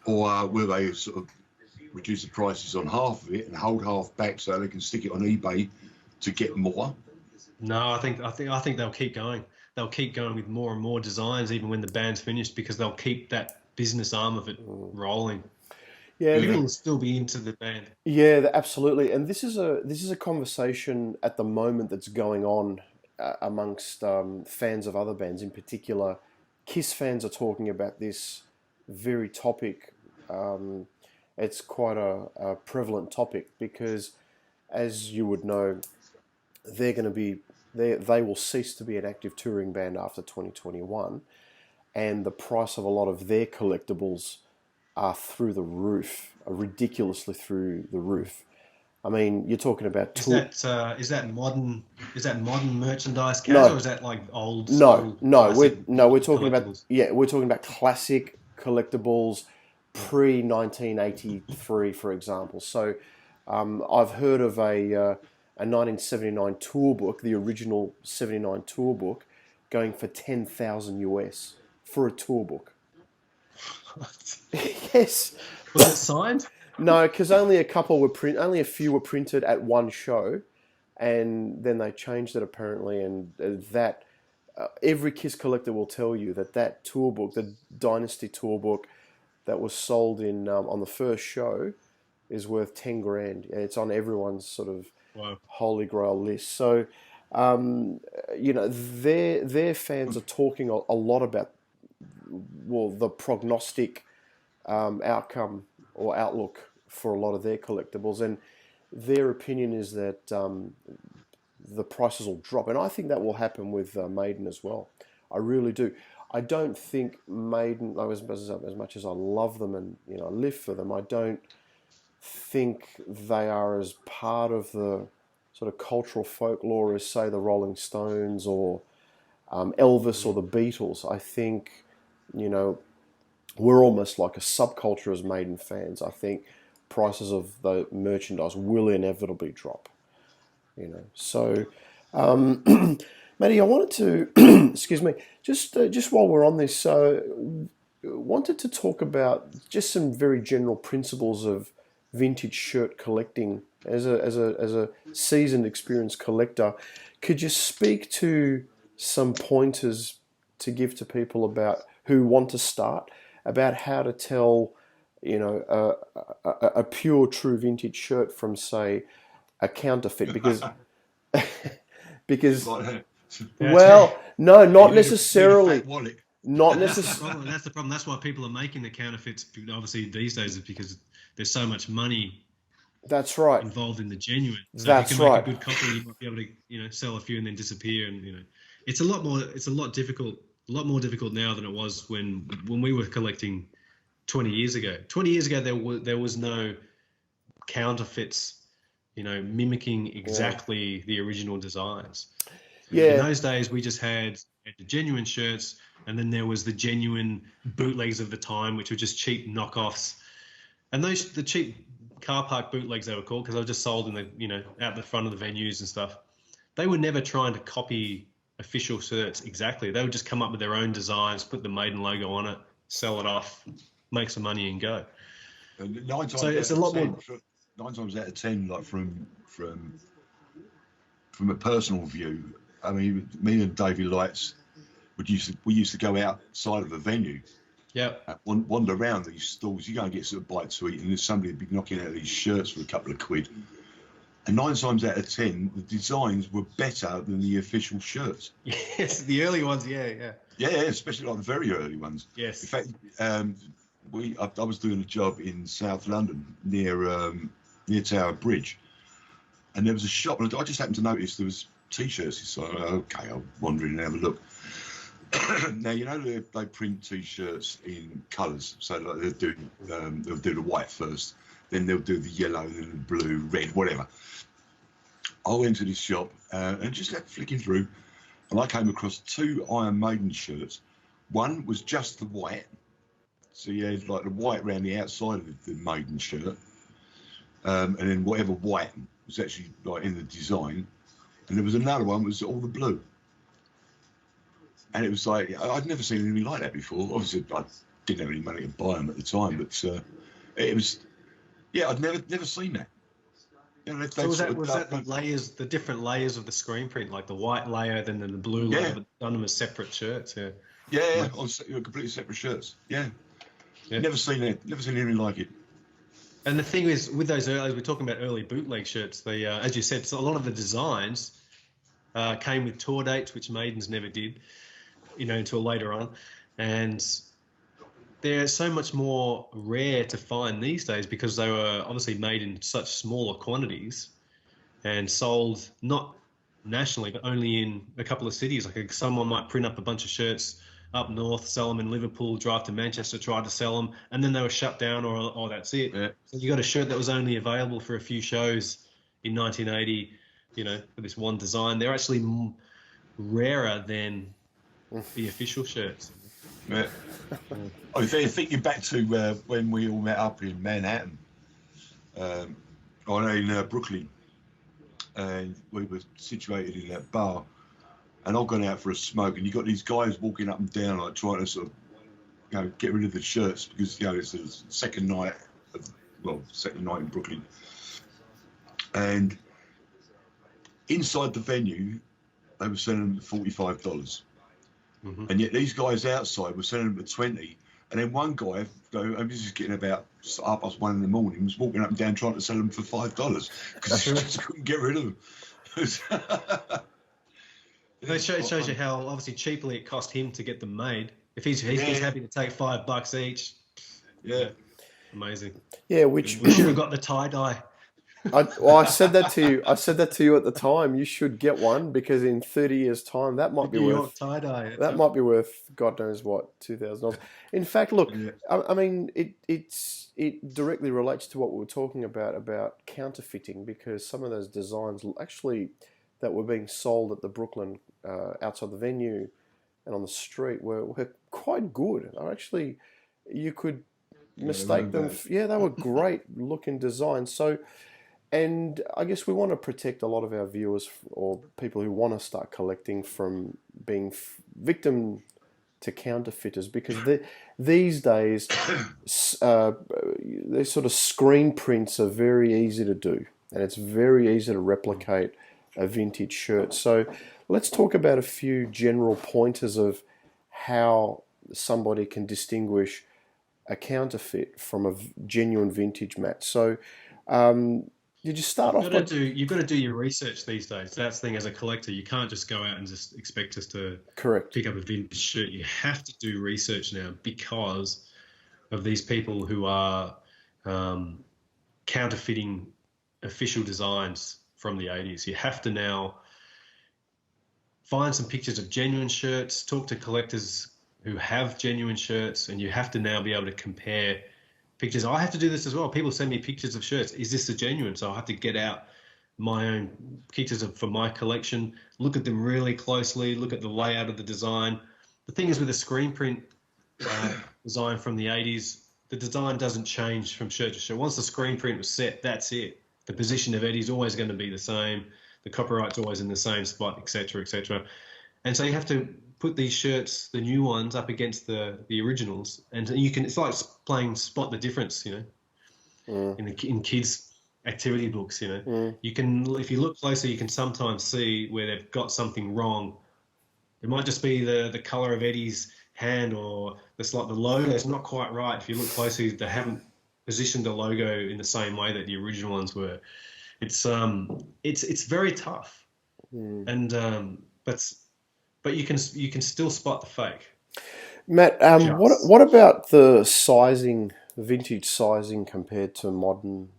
Speaker 2: or will they sort of reduce the prices on half of it and hold half back so they can stick it on eBay to get more?
Speaker 3: No, I think they'll keep going. They'll keep going with more and more designs, even when the band's finished, because they'll keep that business arm of it rolling.
Speaker 1: Yeah,
Speaker 3: People will still be into the band.
Speaker 1: yeah, absolutely. And this is a conversation at the moment that's going on amongst fans of other bands. In particular, Kiss fans are talking about this very topic. It's quite a prevalent topic because, as you would know, they're going to be they will cease to be an active touring band after 2021, and the price of a lot of their collectibles are through the roof, are ridiculously through the roof. I mean, you're talking about
Speaker 3: Is that modern merchandise, Kaz,
Speaker 1: no,
Speaker 3: or is that like old
Speaker 1: no,
Speaker 3: school
Speaker 1: no.
Speaker 3: classic
Speaker 1: We're talking about
Speaker 3: collectibles?
Speaker 1: we're talking about classic collectibles pre 1983, for example. So, I've heard of a 1979 tour book, the original '79 tour book, going for 10,000 US for a tour book. Yes.
Speaker 3: Was it signed?
Speaker 1: No, because only a few were printed at one show, and then they changed it apparently. And that every Kiss collector will tell you that tour book, the Dynasty tour book, that was sold in on the first show, is worth 10 grand. It's on everyone's sort of
Speaker 3: Wow.
Speaker 1: holy grail list. So, their fans are talking a lot about, well, the prognostic outcome or outlook for a lot of their collectibles, and their opinion is that the prices will drop, and I think that will happen with Maiden as well. I really do. I don't think Maiden, like, as much as I love them and live for them, I don't think they are as part of the sort of cultural folklore as, say, the Rolling Stones or Elvis or the Beatles. I think, we're almost like a subculture as Maiden fans. I think prices of the merchandise will inevitably drop. So, Matty, I wanted to, excuse me, just while we're on this, wanted to talk about just some very general principles of vintage shirt collecting. As a seasoned, experienced collector, could you speak to some pointers to give to people about who want to start, about how to tell, a pure, true vintage shirt from, say, a counterfeit? Because well, no, not necessarily. Not necessarily.
Speaker 3: That's the problem. That's why people are making the counterfeits. Obviously, these days is because there's so much money
Speaker 1: That's right.
Speaker 3: involved in the genuine. So
Speaker 1: That's
Speaker 3: if you can make
Speaker 1: right.
Speaker 3: a good copy, you might be able to, sell a few and then disappear. And it's a lot more difficult now than it was when we were collecting 20 years ago. 20 years ago, there was no counterfeits, mimicking exactly the original designs.
Speaker 1: Yeah.
Speaker 3: In those days, we just had the genuine shirts, and then there was the genuine bootlegs of the time, which were just cheap knockoffs. And the cheap car park bootlegs, they were called, because they were just sold in the, out the front of the venues and stuff. They were never trying to copy official shirts exactly. They would just come up with their own designs, put the Maiden logo on it, sell it off, make some money and go.
Speaker 2: So it's a lot more. 9 times out of 10, like from a personal view, I mean, me and Davey Lights we used to go outside of the venue.
Speaker 3: Yeah.
Speaker 2: Wander around these stalls. You go and get some bite to eat, and there's somebody who'd be knocking out these shirts for a couple of quid. And 9 times out of 10, the designs were better than the official shirts.
Speaker 3: Yes, the early ones, yeah.
Speaker 2: Yeah, especially like the very early ones.
Speaker 3: Yes.
Speaker 2: In fact, I was doing a job in South London near Tower Bridge, and there was a shop, and I just happened to notice there was T-shirts. So okay, I'll wander in and have a look. Now they print T-shirts in colours, so like they'll do the white first, then they'll do the yellow, then the blue, red, whatever. I went to this shop and just kept flicking through, and I came across 2 Iron Maiden shirts. One was just the white, so you had like the white around the outside of the Maiden shirt, and then whatever white was actually like in the design, and there was another one was all the blue. And it was like, I'd never seen anything like that before. Obviously, I didn't have any money to buy them at the time, but it was, I'd never seen that.
Speaker 3: So was that the layers, the different layers of the screen print, like the white layer, then the blue layer, but done them as separate shirts?
Speaker 2: Yeah, on completely separate shirts. Yeah. Never seen anything like it.
Speaker 3: And the thing is, with those early, we're talking about early bootleg shirts. As you said, so a lot of the designs came with tour dates, which Maidens never did, until later on, and they're so much more rare to find these days because they were obviously made in such smaller quantities and sold not nationally, but only in a couple of cities. Like someone might print up a bunch of shirts up north, sell them in Liverpool, drive to Manchester, try to sell them, and then they were shut down, or that's it. Yeah. So you got a shirt that was only available for a few shows in 1980, for this one design. They're actually rarer than the official shirts.
Speaker 2: Yeah. I thinking back to when we all met up in Manhattan, in Brooklyn, and we were situated in that bar, and I've gone out for a smoke, and you got these guys walking up and down, like trying to sort of, get rid of the shirts because it's the second night in Brooklyn, and inside the venue they were selling them for $45. And yet these guys outside were selling them for 20. And then one guy, this is getting about 1:30 in the morning, was walking up and down trying to sell them for $5 because he just couldn't get rid of them.
Speaker 3: It shows you how obviously cheaply it cost him to get them made. If he's happy to take $5 each, amazing.
Speaker 1: Yeah, which
Speaker 3: we should have got the tie dye.
Speaker 1: I said that to you. I said that to you at the time. You should get one because in 30 years' time, that might be worth
Speaker 3: tie-dye.
Speaker 1: That might be worth God knows what, $2,000. In fact, look, I mean, it directly relates to what we were talking about counterfeiting, because some of those designs actually that were being sold at the Brooklyn outside the venue and on the street were quite good. Actually, you could mistake them. They were great looking designs. So. And I guess we want to protect a lot of our viewers or people who want to start collecting from being victim to counterfeiters, because these days, these sort of screen prints are very easy to do, and it's very easy to replicate a vintage shirt. So let's talk about a few general pointers of how somebody can distinguish a counterfeit from a genuine vintage, Matt. So you just start off.
Speaker 3: You've got to do your research these days. That's the thing, as a collector, you can't just go out and just expect us to pick up a vintage shirt. You have to do research now because of these people who are counterfeiting official designs from the 80s. You have to now find some pictures of genuine shirts, talk to collectors who have genuine shirts, and you have to now be able to compare pictures. I have to do this as well. People send me pictures of shirts. Is this a genuine? So I have to get out my own pictures for my collection, look at them really closely, look at the layout of the design. The thing is with a screen print design from the 80s, the design doesn't change from shirt to shirt. Once the screen print was set, that's it. The position of Eddie's always going to be the same. The copyright's always in the same spot, etc., etc. And so you have to put these shirts, the new ones, up against the originals, and you can. It's like playing spot the difference, you know, in kids' activity books. You know, you can, if you look closer, you can sometimes see where they've got something wrong. It might just be the color of Eddie's hand, or the logo is not quite right. If you look closely, they haven't positioned the logo in the same way that the original ones were. It's very tough, and but you can still spot the fake.
Speaker 1: Matt, what about the sizing, vintage sizing compared to modern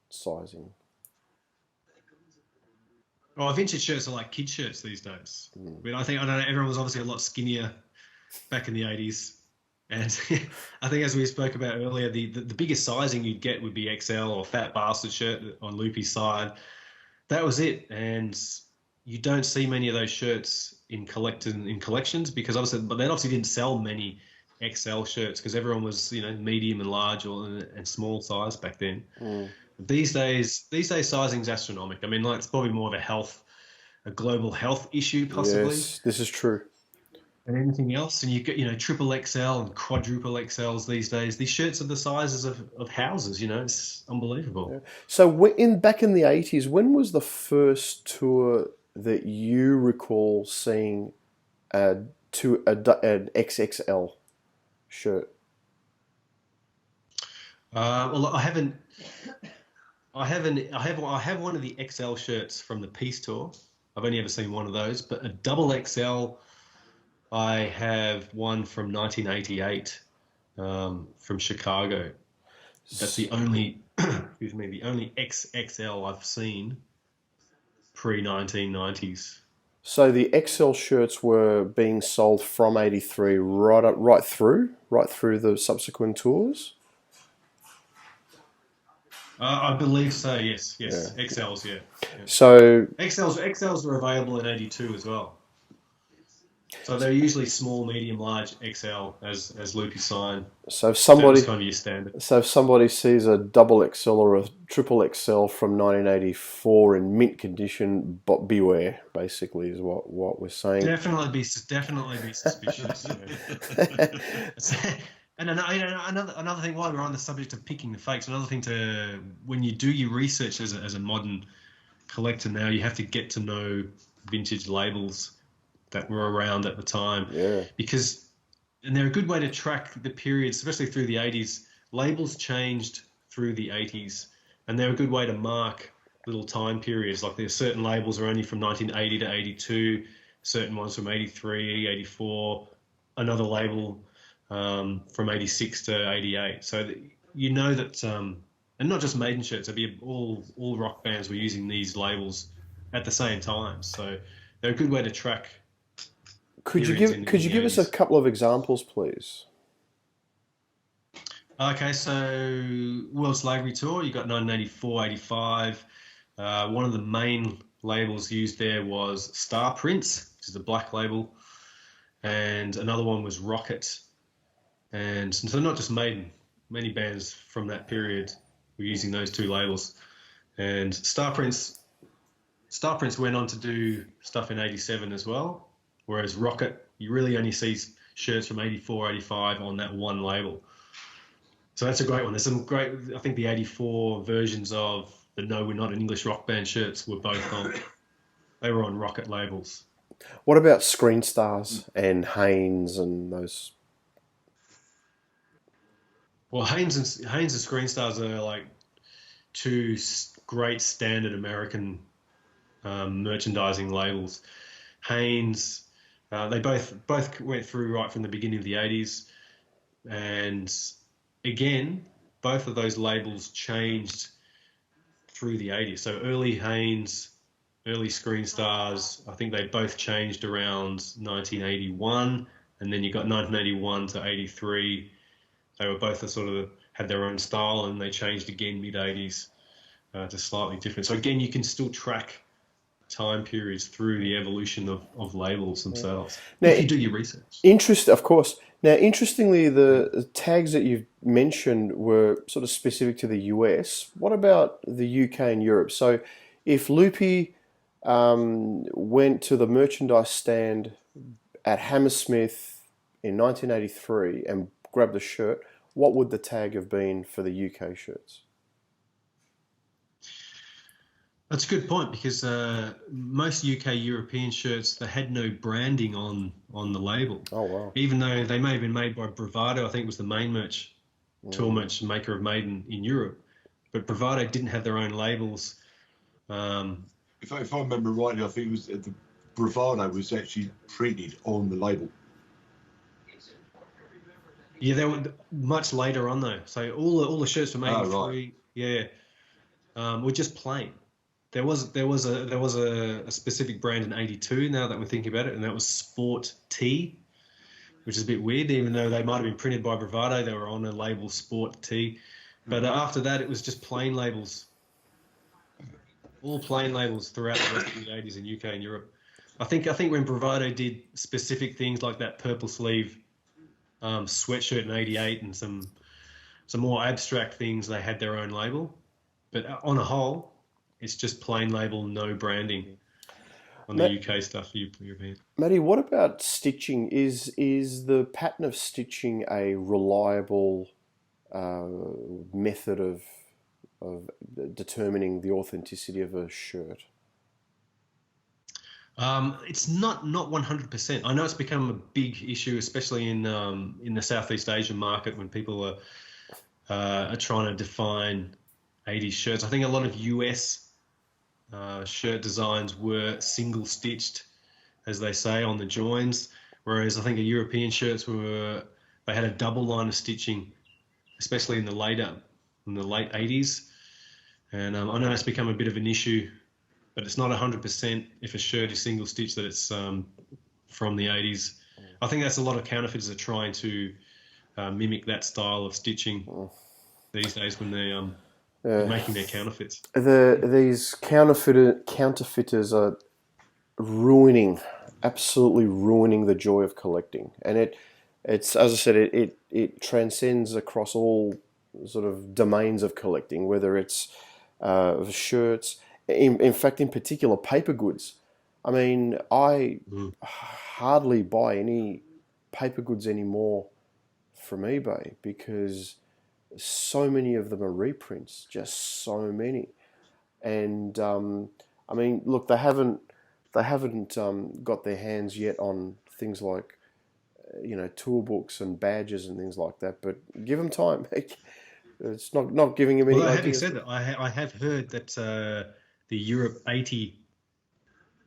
Speaker 1: sizing?
Speaker 3: Oh, vintage shirts are like kid shirts these days. I mean, I don't know, everyone was obviously a lot skinnier back in the 80s. And I think, as we spoke about earlier, the biggest sizing you'd get would be XL or Fat Bastard shirt on Loopy's side. That was it. And you don't see many of those shirts in collections, because but they obviously didn't sell many XL shirts because everyone was, you know, medium and large and small size back then. These days sizing's astronomical. I mean, like, it's probably more of a global health issue, possibly.
Speaker 1: Yes, this is true.
Speaker 3: And anything else, and you get, you know, triple XL and quadruple XLs these days. These shirts are the sizes of houses. You know, it's unbelievable.
Speaker 1: Yeah. So back in the 80s, when was the first tour that you recall seeing an XXL shirt?
Speaker 3: Well, I haven't. I have one of the XL shirts from the Peace Tour. I've only ever seen one of those, but a double XL. I have one from 1988 from Chicago. That's the only, excuse me, the only XXL I've seen pre-1990s.
Speaker 1: So the XL shirts were being sold from 83 right through the subsequent tours?
Speaker 3: I believe so, yes. Yeah. XLs, yeah.
Speaker 1: So
Speaker 3: XLs were available in 82 as well. So they're usually small, medium, large, XL as Loopy sign.
Speaker 1: So if somebody,
Speaker 3: kind of your standard.
Speaker 1: So if somebody sees a double XL or a triple XL from 1984 in mint condition, but beware, basically, is what we're saying.
Speaker 3: Definitely be suspicious. And another thing, while we're on the subject of picking the fakes, another thing when you do your research as a modern collector now, you have to get to know vintage labels that were around at the time.
Speaker 1: Yeah.
Speaker 3: And they're a good way to track the periods, especially through the 80s. Labels changed through the 80s, and they're a good way to mark little time periods. Like, there's certain labels are only from 1980 to 82, certain ones from 83, 84, another label from 86 to 88. So you know that, and not just Maiden shirts, all rock bands were using these labels at the same time. So they're a good way to track.
Speaker 1: Could you give us a couple of examples, please?
Speaker 3: Okay, so World Slavery Tour, you got 1984, 85. One of the main labels used there was Star Prince, which is a black label, and another one was Rocket. And so not just Maiden, many bands from that period were using those two labels. And Star Prince went on to do stuff in 87 as well, whereas Rocket, you really only see shirts from 84, 85 on that one label. So that's a great one. There's some great, I think the 84 versions of the No, We're Not an English Rock Band shirts were both they were on Rocket labels.
Speaker 1: What about Screen Stars and Haynes and those?
Speaker 3: Well, Haynes and Screen Stars are like two great standard American merchandising labels. Haynes, they both went through right from the beginning of the 80s, and again, both of those labels changed through the 80s. So early Haynes, early Screen Stars, I think they both changed around 1981, and then you got 1981 to 83. They were both had their own style, and they changed again mid-80s to slightly different. So again, you can still track time periods through the evolution of labels themselves if you do your research.
Speaker 1: Of course. Now, interestingly, the tags that you've mentioned were sort of specific to the US. What about the UK and Europe? So if Loopy went to the merchandise stand at Hammersmith in 1983 and grabbed a shirt, what would the tag have been for the UK shirts?
Speaker 3: That's a good point, because most UK European shirts, they had no branding on the label.
Speaker 1: Oh, wow.
Speaker 3: Even though they may have been made by Bravado, I think it was the main tour merch maker of Maiden in Europe. But Bravado didn't have their own labels.
Speaker 2: If I remember rightly, I think it was the Bravado was actually printed on the label.
Speaker 3: Yeah, they were much later on though. So all the shirts from '83,
Speaker 2: right.
Speaker 3: were just plain. There was a specific brand in '82. Now that we're thinking about it, and that was Sport T, which is a bit weird. Even though they might have been printed by Bravado, they were on a label Sport T. But after that, it was just plain labels. All plain labels throughout the rest of the '80s in UK and Europe. I think when Bravado did specific things like that purple sleeve sweatshirt in '88 and some more abstract things, they had their own label. But on a whole, it's just plain label, no branding on the UK stuff for European.
Speaker 1: Matty, what about stitching? Is the pattern of stitching a reliable method of determining the authenticity of a shirt?
Speaker 3: It's not 100%. I know it's become a big issue, especially in the Southeast Asian market, when people are trying to define 80s shirts. I think a lot of US shirt designs were single stitched, as they say, on the joins, whereas I think European shirts they had a double line of stitching, especially in the late 80s. And I know it's become a bit of an issue, but it's not 100% if a shirt is single stitched that it's from the 80s. I think that's a lot of counterfeiters are trying to mimic that style of stitching these days when they're making their counterfeits.
Speaker 1: These counterfeiters are absolutely ruining the joy of collecting, and it's as I said, it transcends across all sort of domains of collecting, whether it's shirts, in fact, in particular, paper goods. I mean, I hardly buy any paper goods anymore from eBay because so many of them are reprints, just so many. And I mean, look, they haven't got their hands yet on things like tour books and badges and things like that. But give them time. It's not giving them any.
Speaker 3: Well,
Speaker 1: ideas.
Speaker 3: having said that, I have heard that the Europe 80,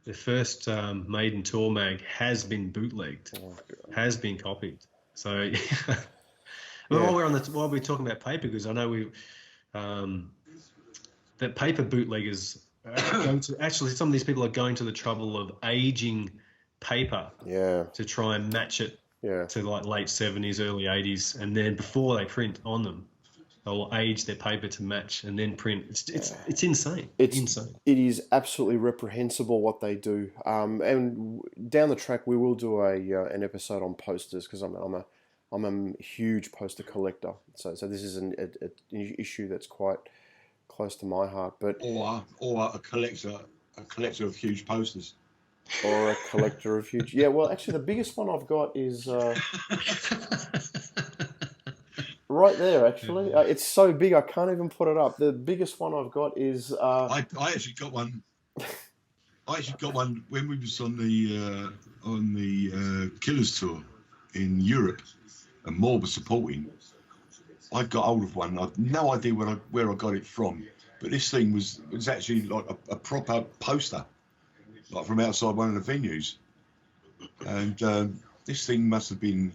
Speaker 3: the first Maiden tour mag, has been bootlegged, has been copied. So. While we're talking about paper goods, I know that paper bootleggers actually some of these people are going to the trouble of aging paper to try and match it to like late 70s, early 80s, and then before they print on them, they'll age their paper to match and then print. It's insane. It's insane. It
Speaker 1: is absolutely reprehensible what they do. And down the track, we will do an episode on posters because I'm a huge poster collector, so this is an issue that's quite close to my heart. But
Speaker 2: or a collector of huge posters,
Speaker 1: or a collector of huge. Yeah, well, actually, the biggest one I've got is right there. Actually, it's so big I can't even put it up. The biggest one I've got is.
Speaker 2: I actually got one. I actually got one when we was on the Killers tour in Europe. And more was supporting. I got hold of one. I've no idea where I got it from, but this thing was actually like a proper poster, like from outside one of the venues. And this thing must have been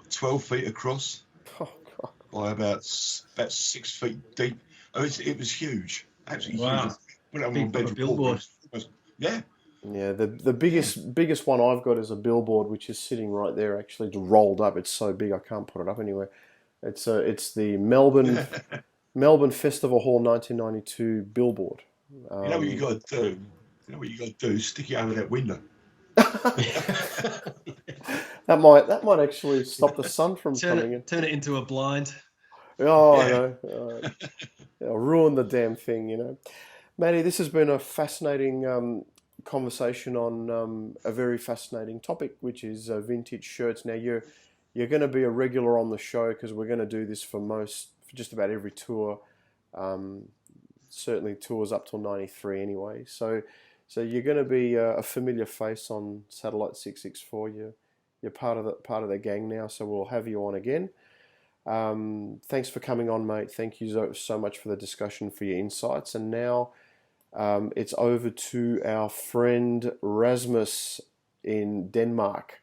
Speaker 2: 12 feet across by about 6 feet deep. Oh, it was huge, Absolutely
Speaker 3: Wow.
Speaker 2: huge. Put it on
Speaker 3: Big
Speaker 2: my bedroom
Speaker 3: billboard.
Speaker 2: wall. Yeah.
Speaker 1: Yeah, the biggest one I've got is a billboard which is sitting right there, actually rolled up. It's so big I can't put it up anywhere. It's the Melbourne Festival Hall 1992 billboard.
Speaker 2: You know what you got to do? You know what you got to do? Stick it over that window.
Speaker 1: That might actually stop the sun from
Speaker 3: Turn
Speaker 1: coming in.
Speaker 3: it into a blind.
Speaker 1: Oh,
Speaker 2: Yeah.
Speaker 1: I know. It'll ruin the damn thing, you know. Matty, this has been a fascinating conversation on a very fascinating topic, which is vintage shirts. Now you're going to be a regular on the show because we're going to do this for just about every tour. Certainly tours up till '93 anyway. So you're going to be a familiar face on Satellite 664. You're part of the gang now, so we'll have you on again. Thanks for coming on, mate. Thank you so much for the discussion, for your insights. And now it's over to our friend Rasmus in Denmark,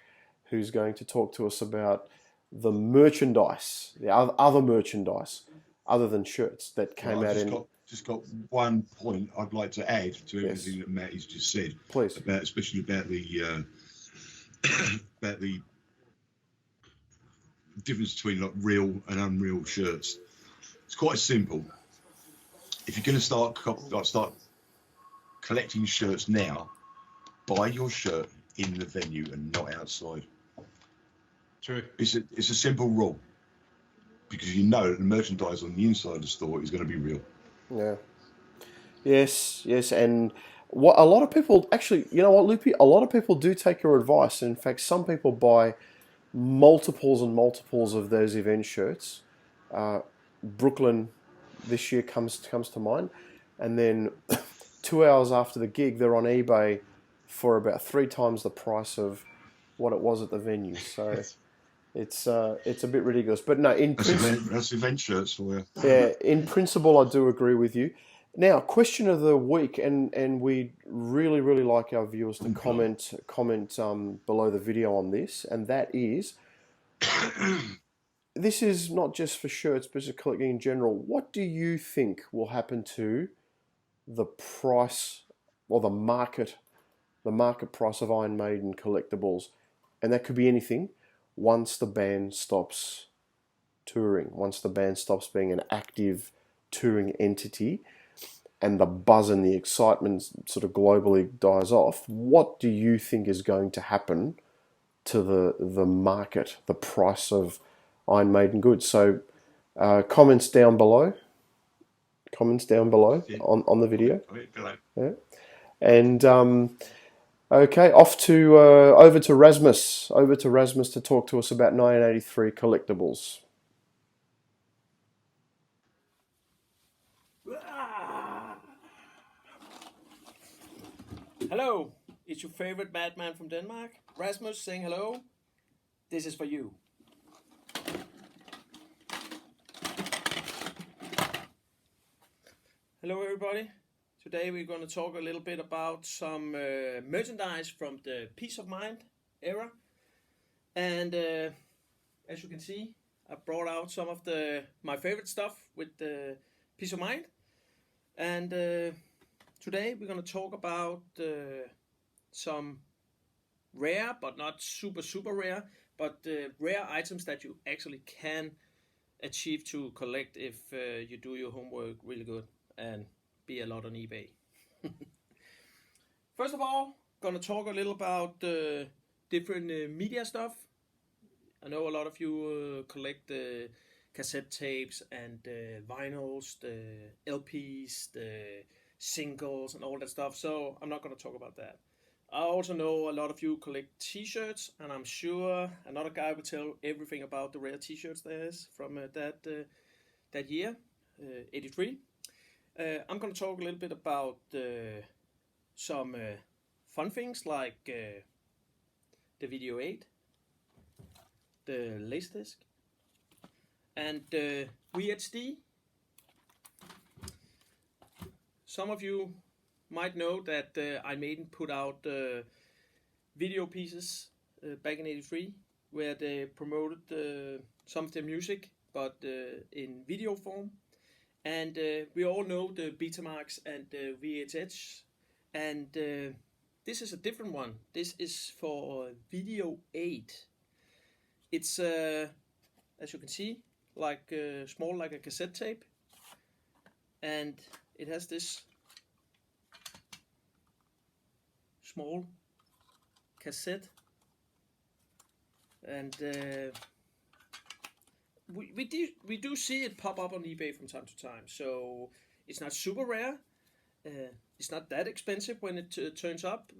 Speaker 1: who's going to talk to us about the merchandise, the other merchandise, other than shirts that came out in.
Speaker 2: Just got one point I'd like to add to
Speaker 1: Yes.
Speaker 2: everything that Matty's just said.
Speaker 1: Please.
Speaker 2: Especially about the about the difference between like real and unreal shirts. It's quite simple. If you're going to start collecting shirts now, buy your shirt in the venue and not outside.
Speaker 3: True.
Speaker 2: It's a simple rule, because you know that the merchandise on the inside of the store is going to be real.
Speaker 1: Yeah. Yes, and what a lot of people actually, you know what, Loopy, a lot of people do take your advice. In fact, some people buy multiples and multiples of those event shirts. Brooklyn this year comes to mind, and then 2 hours after the gig, they're on eBay for about 3 times the price of what it was at the venue. So it's a bit ridiculous. But no,
Speaker 2: that's event shirts for you.
Speaker 1: Yeah, in principle, I do agree with you. Now, question of the week, and we'd really, really like our viewers to comment below the video on this, and that is, this is not just for shirts, but just collecting in general. What do you think will happen to the price or the market price of Iron Maiden collectibles? And that could be anything once the band stops touring, once the band stops being an active touring entity and the buzz and the excitement sort of globally dies off. What do you think is going to happen to the market, the price of Iron Maiden goods? So comments down below on the video. Yeah. And okay, over to Rasmus to talk to us about 1983 collectibles.
Speaker 4: Hello, it's your favorite madman from Denmark, Rasmus, saying hello. This is for you. Hello everybody. Today we're going to talk a little bit about some merchandise from the Peace of Mind era. And as you can see, I brought out some of my favorite stuff with the Peace of Mind. And today we're going to talk about some rare, but not super rare, but rare items that you actually can achieve to collect if you do your homework really good and be a lot on eBay. First of all, gonna talk a little about different media stuff. I know a lot of you collect the cassette tapes and vinyls, the LPs, the singles and all that stuff, so I'm not gonna talk about that. I also know a lot of you collect t-shirts, and I'm sure another guy will tell everything about the rare t-shirts there is from that year, 83. I'm going to talk a little bit about some fun things like the Video 8, the Laserdisc, and VHD. Some of you might know that Iron Maiden put out video pieces back in 83 where they promoted some of their music, but in video form. And we all know the Betamax and the VHS, and this is a different one. This is for Video 8. It's, as you can see, like small like a cassette tape, and it has this small cassette, and we do see it pop up on eBay from time to time. So it's not super rare. It's not that expensive when it turns up.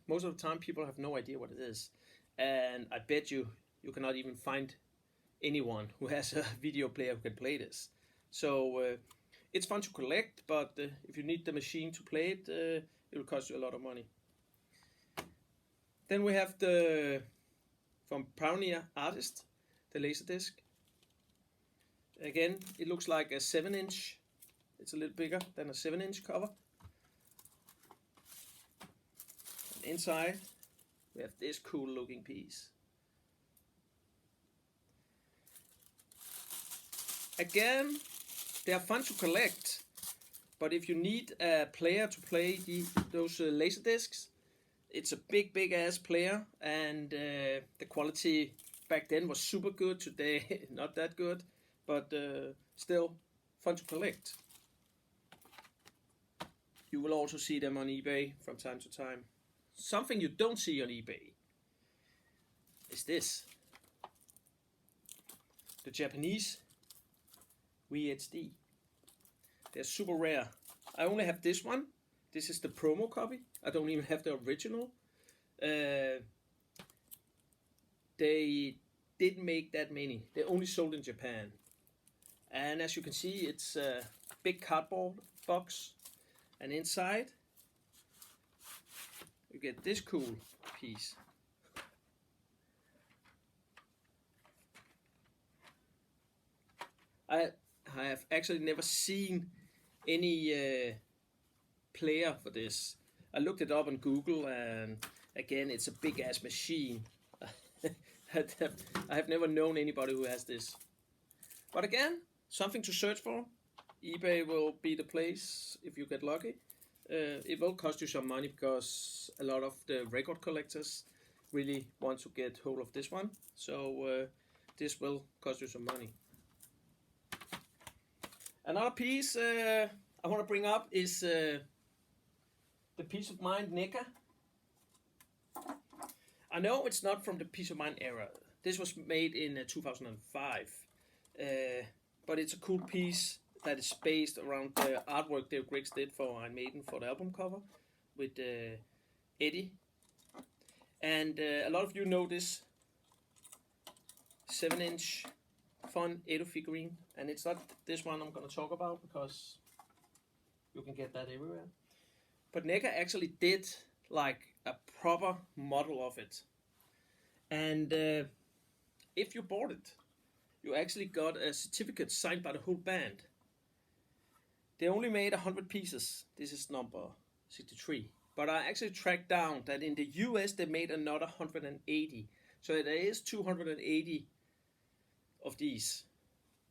Speaker 4: Most of the time people have no idea what it is, and I bet you cannot even find anyone who has a video player who can play this. So it's fun to collect, but if you need the machine to play it, it will cost you a lot of money. Then we have the from Pioneer Artist, the Laserdisc. Again, it looks like a 7-inch. It's a little bigger than a 7-inch cover. And inside, we have this cool looking piece. Again, they are fun to collect, but if you need a player to play those Laserdiscs, it's a big ass player, and the quality back then was super good. Today, not that good, but still fun to collect. You will also see them on eBay from time to time. Something you don't see on eBay is this. The Japanese VHD. They're super rare. I only have this one. This is the promo copy. I don't even have the original. They didn't make that many. They only sold in Japan. And as you can see, it's a big cardboard box. And inside, you get this cool piece. I have actually never seen any player for this. I looked it up on Google, and again, it's a big ass machine. I have never known anybody who has this. But again, something to search for. eBay will be the place if you get lucky. It will cost you some money because a lot of the record collectors really want to get hold of this one. So this will cost you some money. Another piece I want to bring up is the Peace of Mind NECA. I know it's not from the Peace of Mind era. This was made in 2005. But it's a cool piece that is based around the artwork Dave Griggs did for Iron Maiden for the album cover with Eddie. And a lot of you know this 7-inch fun Edo figurine. And it's not this one I'm going to talk about because you can get that everywhere. But NECA actually did like a proper model of it. And if you bought it, you actually got a certificate signed by the whole band. They only made 100 pieces. This is number 63. But I actually tracked down that in the US they made another 180. So there is 280 of these,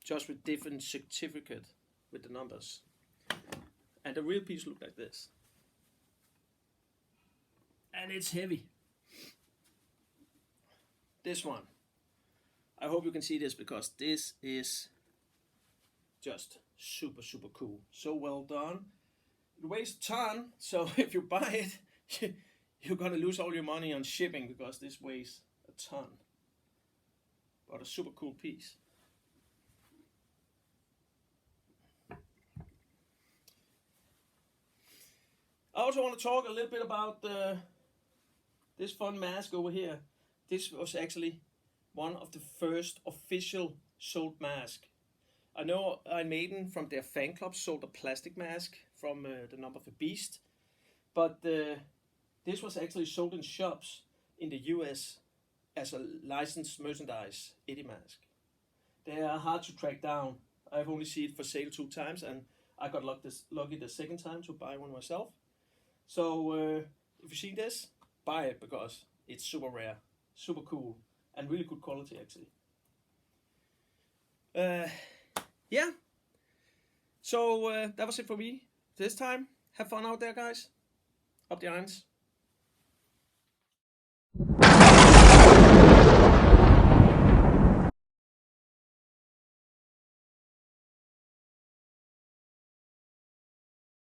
Speaker 4: just with different certificate with the numbers. And the real piece looked like this. And it's heavy. This one. I hope you can see this because this is just super cool. So well done. It weighs a ton, so if you buy it, you're gonna lose all your money on shipping because this weighs a ton. But a super cool piece. I also want to talk a little bit about this fun mask over here. This was actually one of the first official sold masks. I know Iron Maiden from their fan club sold a plastic mask from the Number of the Beast, but this was actually sold in shops in the US as a licensed merchandise Eddie mask. They are hard to track down. I've only seen it for sale 2 times, and I got lucky the second time to buy one myself. So if you see this, buy it because it's super rare, super cool, and really good quality actually. Yeah, So that was it for me this time. Have fun out there, guys. Up the irons.